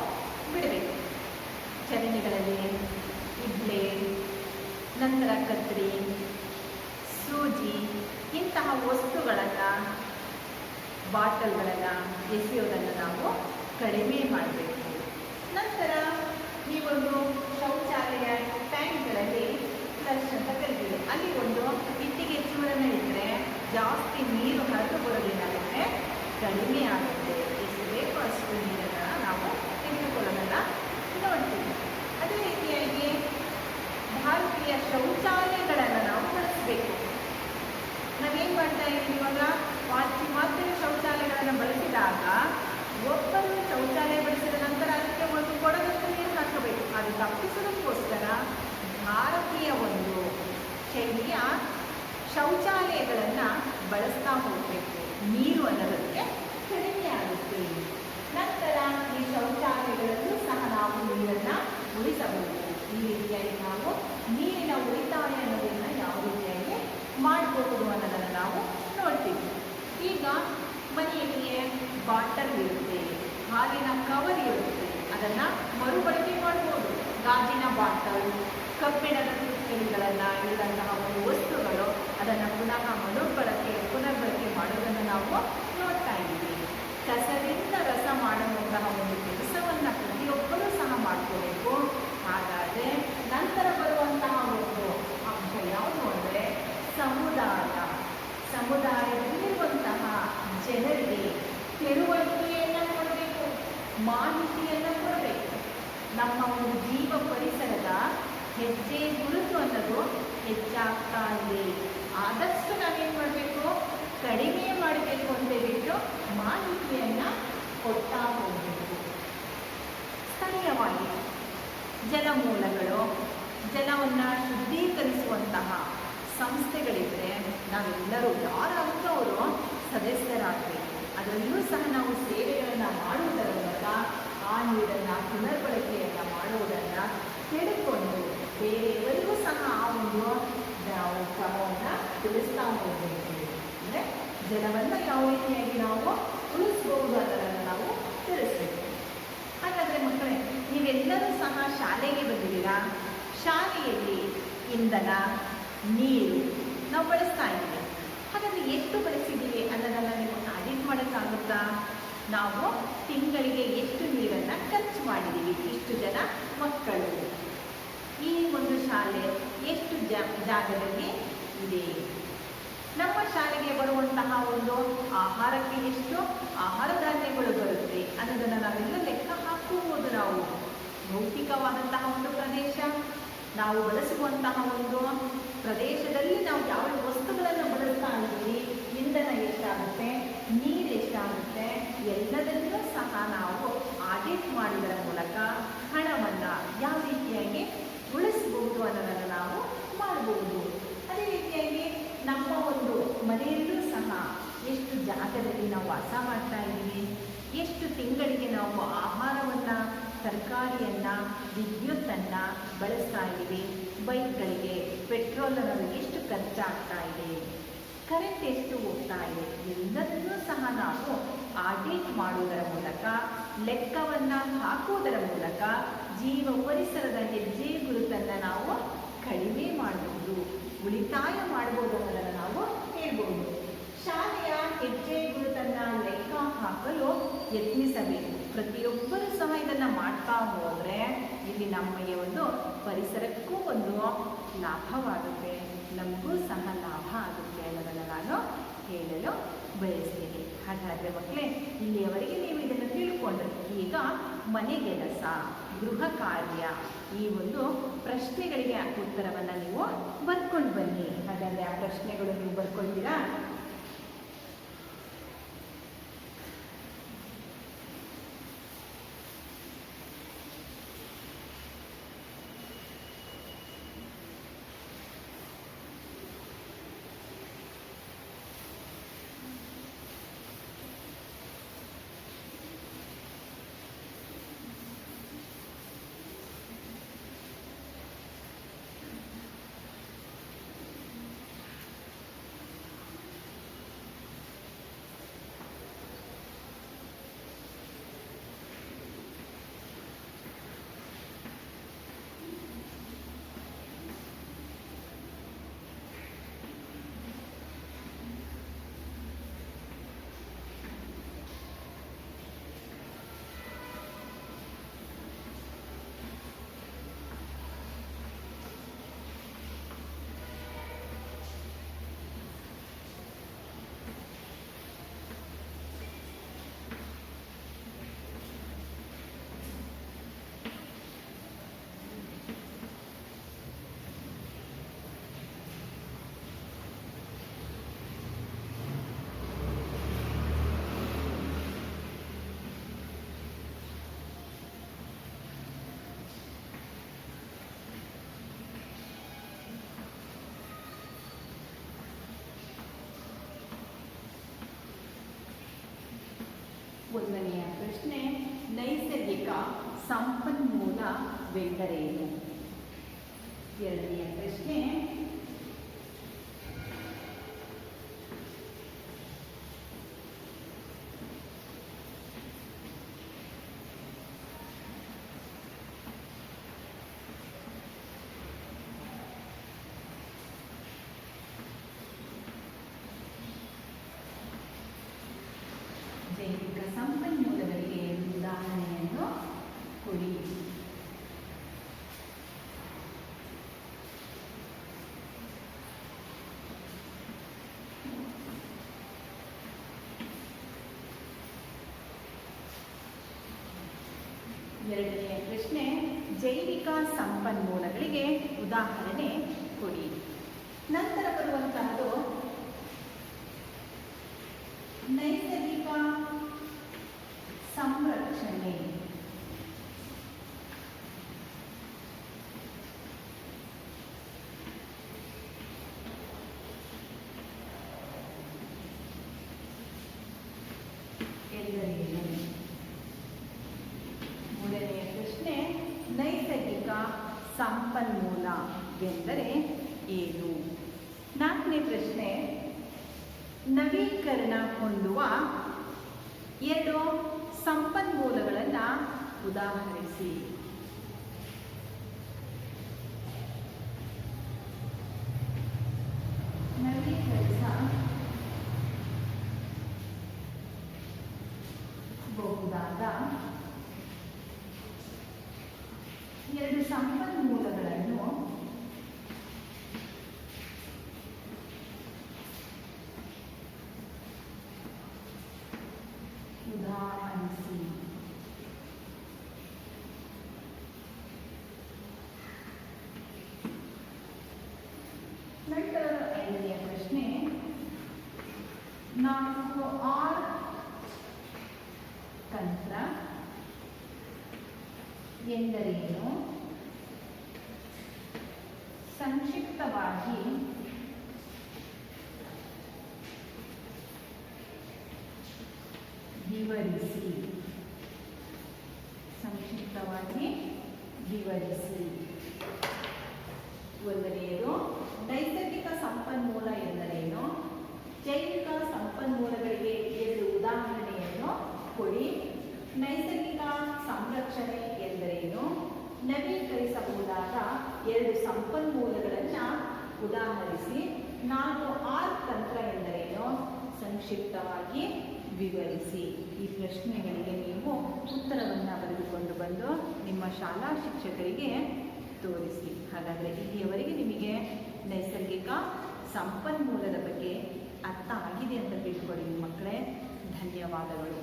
ಬಿಡಬೇಕು. ಚರಂಡಿಗಳಲ್ಲಿ ಇಡ್ಲೆ, ನಂತರ ಕತ್ತರಿ, ಸೂಜಿ ಇಂತಹ ವಸ್ತುಗಳನ್ನು, ಬಾಟಲ್ಗಳನ್ನು ಎಸೆಯೋದನ್ನು ನಾವು ಕಡಿಮೆ ಮಾಡಬೇಕು. ನಂತರ ಈ ಒಂದು ಶೌಚಾಲಯ ಟ್ಯಾಂಕ್ಗಳಲ್ಲಿ ಫ್ಲಶ್ ಅಂತ ಕರಿತೀವಿ, ಅಲ್ಲಿ ಒಂದು ಇಟ್ಟಿಗೆ ಚೂರನ್ನು ಇಟ್ಟರೆ ಜಾಸ್ತಿ ನೀರು ಹರಿದು ಬರೋದೇನಾಗುತ್ತೆ, ಕಡಿಮೆ ಆಗುತ್ತೆ. ಎಷ್ಟು ಬೇಕೋ ಅಷ್ಟು ನೀರನ್ನು ನಾವು ತೆಗೆದುಕೊಳ್ಳೋದನ್ನು ನೋಡ್ತೀವಿ. ಅದೇ ರೀತಿಯಾಗಿ ಭಾರತೀಯ ಶೌಚಾಲಯಗಳನ್ನು ನಾವು ಬಳಸಬೇಕು. ನಾವೇನು ಮಾಡ್ತಾ ಇದ್ದೀವಿ ಇವಾಗ, ಪಾಶ್ಚಿಮಾತ್ಯ ಶೌಚಾಲಯಗಳನ್ನು ಬಳಸಿದಾಗ ಒಬ್ಬರು ಶೌಚಾಲಯ ಬಳಸಿದ ನಂತರ ಅದಕ್ಕೆ ಒಂದು ಕೊಡದಷ್ಟು ನೀರು ಹಾಕಬೇಕು. ಅದು ತಪ್ಪಿಸೋದಕ್ಕೋಸ್ಕರ ಭಾರತೀಯ ಒಂದು ಶೈಲಿಯ ಶೌಚಾಲಯಗಳನ್ನು ಬಳಸ್ತಾ ಹೋಗಬೇಕು. ನೀರು ಅನ್ನೋದಕ್ಕೆ ಕಡಿಮೆ ಆಗುತ್ತೆ. ನಂತರ ಈ ಶೌಚಾಲಯಗಳಲ್ಲೂ ಸಹ ನಾವು ನೀರನ್ನು ಉಳಿಸಬಹುದು. ಈ ರೀತಿಯಾಗಿ ನಾವು ನೀರಿನ ಉಳಿತಾಯ ಅನ್ನೋದನ್ನು ಯಾವ ರೀತಿಯಾಗಿ ಮಾಡಬಹುದು ಅನ್ನೋದನ್ನು ನಾವು ನೋಡ್ತೀವಿ. ಈಗ ಮನೆಯಲ್ಲಿಯೇ ಬಾಟಲ್ ಇರುತ್ತೆ, ಹಾಲಿನ ಕವರ್ ಇರುತ್ತೆ, ಅದನ್ನು ಮರುಬಳಕೆ ಮಾಡ್ಬೋದು. ಗಾಜಿನ ಬಾಟಲ್, ಕಬ್ಬಿಣದ ತುತ್ತಳಿಗಳನ್ನು ಇಲ್ಲಂತಹ ಒಂದು ವಸ್ತುಗಳು ಅದನ್ನು ಪುನಃ ಪುನರ್ಬಳಕೆ ಮಾಡೋದನ್ನು ನಾವು ನೋಡ್ತಾ ಇದ್ದೀವಿ. ಕಸದಿಂದ ರಸ ಮಾಡುವಂತಹ ಒಂದು ಕೆಲಸವನ್ನು ಪ್ರತಿಯೊಬ್ಬರೂ ಸಹ ಮಾಡ್ಕೋಬೇಕು. ಹಾಗಾದರೆ ನಂತರ ಬರುವಂತಹ ಒಂದು ಅಂಶ ಯಾವುದು ಅಂದರೆ ಸಮುದಾಯದಲ್ಲಿರುವಂತಹ ಜನರಿಗೆ ತಿಳುವಳಿಕೆಯನ್ನು ಕೊಡಬೇಕು, ಮಾಹಿತಿಯನ್ನು ಕೊಡಬೇಕು. ನಮ್ಮ ಒಂದು ಜೀವ ಪರಿಸರದ ಹೆಜ್ಜೆ ಗುರುತು ಅನ್ನೋದು ಹೆಚ್ಚಾಗ್ತಾ ಇದೆ. ಆದಷ್ಟು ನಾವೇನು ಮಾಡಬೇಕು, ಕಡಿಮೆ ಮಾಡಬೇಕು ಅಂತ ಬಿಟ್ಟು ಮಾಹಿತಿಯನ್ನು ಕೊಡ್ತಾ ಹೋಗಬೇಕು. ಸ್ಥಳೀಯವಾಗಿ ಜಲಮೂಲಗಳು, ಜಲವನ್ನು ಶುದ್ಧೀಕರಿಸುವಂತಹ ಸಂಸ್ಥೆಗಳಿದ್ದರೆ ನಾವೆಲ್ಲರೂ ಯಾರಾದರೂ ಅವರು ಸದಸ್ಯರಾಗಬೇಕು. ಅದರಲ್ಲೂ ಸಹ ನಾವು ಸೇವೆಗಳನ್ನು ಮಾಡುವುದರ ಮೂಲಕ ಆ ನೀರನ್ನು ಪುನರ್ಬಳಕೆಯನ್ನು ಮಾಡುವುದನ್ನು ತಿಳ್ಕೊಂಡು ಬೇರೆಯವರಿಗೂ ಸಹ ಆ ಒಂದು ನಾವು ಕ್ರಮವನ್ನು ತಿಳಿಸ್ತಾ ಹೋಗಬೇಕು. ಅಂದರೆ ಜಲವನ್ನು ಯಾವ ರೀತಿಯಾಗಿ ನಾವು ಉಳಿಸ್ಬೋದು ಅನ್ನೋದನ್ನು ನಾವು ತಿಳಿಸ್ಬೇಕು. ಹಾಗಾದರೆ ಮಕ್ಕಳೇ, ನೀವೆಲ್ಲರೂ ಸಹ ಶಾಲೆಗೆ ಬಂದಿದ್ದೀರಾ. ಶಾಲೆಯಲ್ಲಿ ಇಂಧನ, ನೀರು ನಾವು ಬಳಸ್ತಾ ಇದ್ದೀವಿ. ಹಾಗಾದರೆ ಎಷ್ಟು ಬಳಸಿದ್ದೀವಿ ಅನ್ನೋದನ್ನು ನೀವು ಆಡಿಟ್ ಮಾಡೋಕ್ಕಾಗುತ್ತಾ? ನಾವು ತಿಂಗಳಿಗೆ ಎಷ್ಟು ನೀರನ್ನು ಖರ್ಚು ಮಾಡಿದ್ದೀವಿ, ಇಷ್ಟು ಜನ ಮಕ್ಕಳು, ಈ ಒಂದು ಶಾಲೆ ಎಷ್ಟು ಜಾಗದಲ್ಲಿ ಇದೆ, ನಮ್ಮ ಶಾಲೆಗೆ ಬರುವಂತಹ ಒಂದು ಆಹಾರಕ್ಕೆ ಎಷ್ಟು ಆಹಾರ ಧಾನ್ಯಗಳು ಬರುತ್ತೆ ಅನ್ನೋದನ್ನು ನಾವೆಲ್ಲ ಲೆಕ್ಕ ಹಾಕುವುದು. ನಾವು ಭೌತಿಕವಾದಂತಹ ಒಂದು ಪ್ರದೇಶ, ನಾವು ಬಳಸುವಂತಹ ಒಂದು ಪ್ರದೇಶದಲ್ಲಿ ನಾವು ಯಾವ ವಸ್ತುಗಳನ್ನು ಬಳಸ್ತಾ ಇದ್ದೀವಿ, ಇಂಧನ ಎಷ್ಟಾಗುತ್ತೆ, ನೀರು ಎಷ್ಟಾಗುತ್ತೆ, ಎಲ್ಲದನ್ನೂ ಸಹ ನಾವು ಆಡಿಟ್ ಮಾಡುವುದರ ಮೂಲಕ ಹಣವನ್ನು ಯಾವ ರೀತಿಯಾಗಿ ಉಳಿಸಬಹುದು ಅನ್ನೋದನ್ನು ನಾವು ಮಾಡಬಹುದು. ಅದೇ ರೀತಿಯಾಗಿ ನಮ್ಮ ಒಂದು ಮನೆಯಲ್ಲೂ ಸಹ ಎಷ್ಟು ಜಾಗದಲ್ಲಿ ನಾವು ವಾಸ ಮಾಡ್ತಾ ಇದ್ದೀವಿ, ಎಷ್ಟು ತಿಂಗಳಿಗೆ ನಾವು ಆಹಾರವನ್ನು, ತರಕಾರಿಯನ್ನು, ವಿದ್ಯುತ್ತನ್ನು ಬಳಸ್ತಾ ಇದ್ದೀವಿ, ಬೈಕ್ಗಳಿಗೆ ಪೆಟ್ರೋಲ್ ಅನ್ನೋದು ಎಷ್ಟು ಖರ್ಚಾಗ್ತಾ ಇದೆ, ಕರೆಂಟ್ ಎಷ್ಟು ಹೋಗ್ತಾ ಇದೆ, ಎಲ್ಲದನ್ನೂ ಸಹ ನಾವು ಆಡಿಟ್ ಮಾಡುವುದರ ಮೂಲಕ, ಲೆಕ್ಕವನ್ನು ಹಾಕುವುದರ ಮೂಲಕ ಜೀವ ಪರಿಸರದ ಹೆಜ್ಜೆ ಗುರುತನ್ನು ನಾವು ಕಡಿಮೆ ಮಾಡಬಹುದು, ಉಳಿತಾಯ ಮಾಡಬಹುದು ಅನ್ನೋದನ್ನು ನಾವು ಹೇಳ್ಬೋದು. ಶಾಲೆಯ ಹೆಜ್ಜೆ ಗುರುತನ್ನು ಲೆಕ್ಕ ಹಾಕಲು ಯತ್ನಿಸಬೇಕು. ಪ್ರತಿಯೊಬ್ಬರೂ ಸಹ ಇದನ್ನು ಮಾಡ್ತಾ ಹೋದರೆ ಇಲ್ಲಿ ನಮಗೆ ಒಂದು ಪರಿಸರಕ್ಕೂ ಒಂದು ಲಾಭವಾಗುತ್ತೆ, ನಮಗೂ ಸಹ ಲಾಭ ಆಗುತ್ತೆ ಅನ್ನೋದನ್ನು ನಾನು ಹೇಳಲು ಬಯಸ್ತೀನಿ. ಹಾಗಾದರೆ ಮಕ್ಕಳೇ, ಇಲ್ಲಿಯವರೆಗೆ ನೀವು ಇದನ್ನು ತಿಳ್ಕೊಂಡ್ರೆ ಈಗ ಮನೆಗೆಲಸ, ಗೃಹ ಕಾರ್ಯ, ಈ ಒಂದು ಪ್ರಶ್ನೆಗಳಿಗೆ ಉತ್ತರವನ್ನು ನೀವು ಬರ್ಕೊಂಡು ಬನ್ನಿ. ಹಾಗಾದರೆ ಆ ಪ್ರಶ್ನೆಗಳು ನೀವು ಬರ್ಕೊಳ್ತೀರಾ? ಒಂದನೆಯ ಪ್ರಶ್ನೆ, ನೈಸರ್ಗಿಕ ಸಂಪನ್ಮೂಲವೆಂದರೇನು? ಎರಡನೆಯ ಪ್ರಶ್ನೆ, ಜೈವಿಕ ಸಂಪನ್ಮೂಲಗಳಿಗೆ ಉದಾಹರಣೆಯನ್ನು ಕೊಡಿ. ಎರಡನೆಯ ಪ್ರಶ್ನೆ, ಜೈವಿಕ ಸಂಪನ್ಮೂಲಗಳಿಗೆ ಉದಾಹರಣೆ ಕೊಡಿ. ನಂತರ ಬರುವಂತಹದ್ದು ನೈಸರ್ಗಿಕ ಸಂರಕ್ಷಣೆ. ಎಂದರೇನು? ಮೂರನೆಯ ಪ್ರಶ್ನೆ, ನೈಸರ್ಗಿಕ ಸಂಪನ್ಮೂಲ ಎಂದರೆ ಏನು? ನಾಲ್ಕನೇ ಪ್ರಶ್ನೆ, ನವೀಕರಣ ಹೊಂದುವ ಎರಡು ಸಂಪನ್ಮೂಲಗಳನ್ನು ಉದಾಹರಿಸಿ. ನವೀಕರಿಸಬಹುದಾದ ಎರಡು ಸಂಪನ್ಮೂಲಗಳನ್ನು ಉದಾಹರಿಸಿ. ನಂತರ ಐದನೆಯ ಪ್ರಶ್ನೆ, 4R ತಂತ್ರ ಎಂದರೇನು? ಸಂಕ್ಷಿಪ್ತವಾಗಿ ವಿವರಿಸಿ. ಸಂಕ್ಷಿಪ್ತವಾಗಿ ವಿವರಿಸಿ. ಒಂದನೆಯದು, ನೈಸರ್ಗಿಕ ಸಂಪನ್ಮೂಲ ಎಂದರೇನು? ಜೈವಿಕ ಸಂಪನ್ಮೂಲಗಳಿಗೆ ಎರಡು ಉದಾಹರಣೆಯನ್ನು ಕೊಡಿ. ನೈಸರ್ಗಿಕ ಸಂರಕ್ಷಣೆ ಎಂದರೇನು? ನವೀಕರಿಸಬಹುದಾದ ಎರಡು ಸಂಪನ್ಮೂಲಗಳನ್ನು ಉದಾಹರಿಸಿ. 4R ತಂತ್ರ ಎಂದರೇನು? ಸಂಕ್ಷಿಪ್ತವಾಗಿ ವಿವರಿಸಿ. ಈ ಪ್ರಶ್ನೆಗಳಿಗೆ ನೀವು ಉತ್ತರವನ್ನು ಬರೆದುಕೊಂಡು ಬಂದು ನಿಮ್ಮ ಶಾಲಾ ಶಿಕ್ಷಕರಿಗೆ ತೋರಿಸಿ. ಹಾಗಾದರೆ ಇಲ್ಲಿಯವರೆಗೆ ನಿಮಗೆ ನೈಸರ್ಗಿಕ ಸಂಪನ್ಮೂಲದ ಬಗ್ಗೆ ಅರ್ಥ ಆಗಿದೆ ಅಂತ ತಿಳ್ಕೊಳ್ಳಿ ಮಕ್ಕಳೇ. ಧನ್ಯವಾದಗಳು.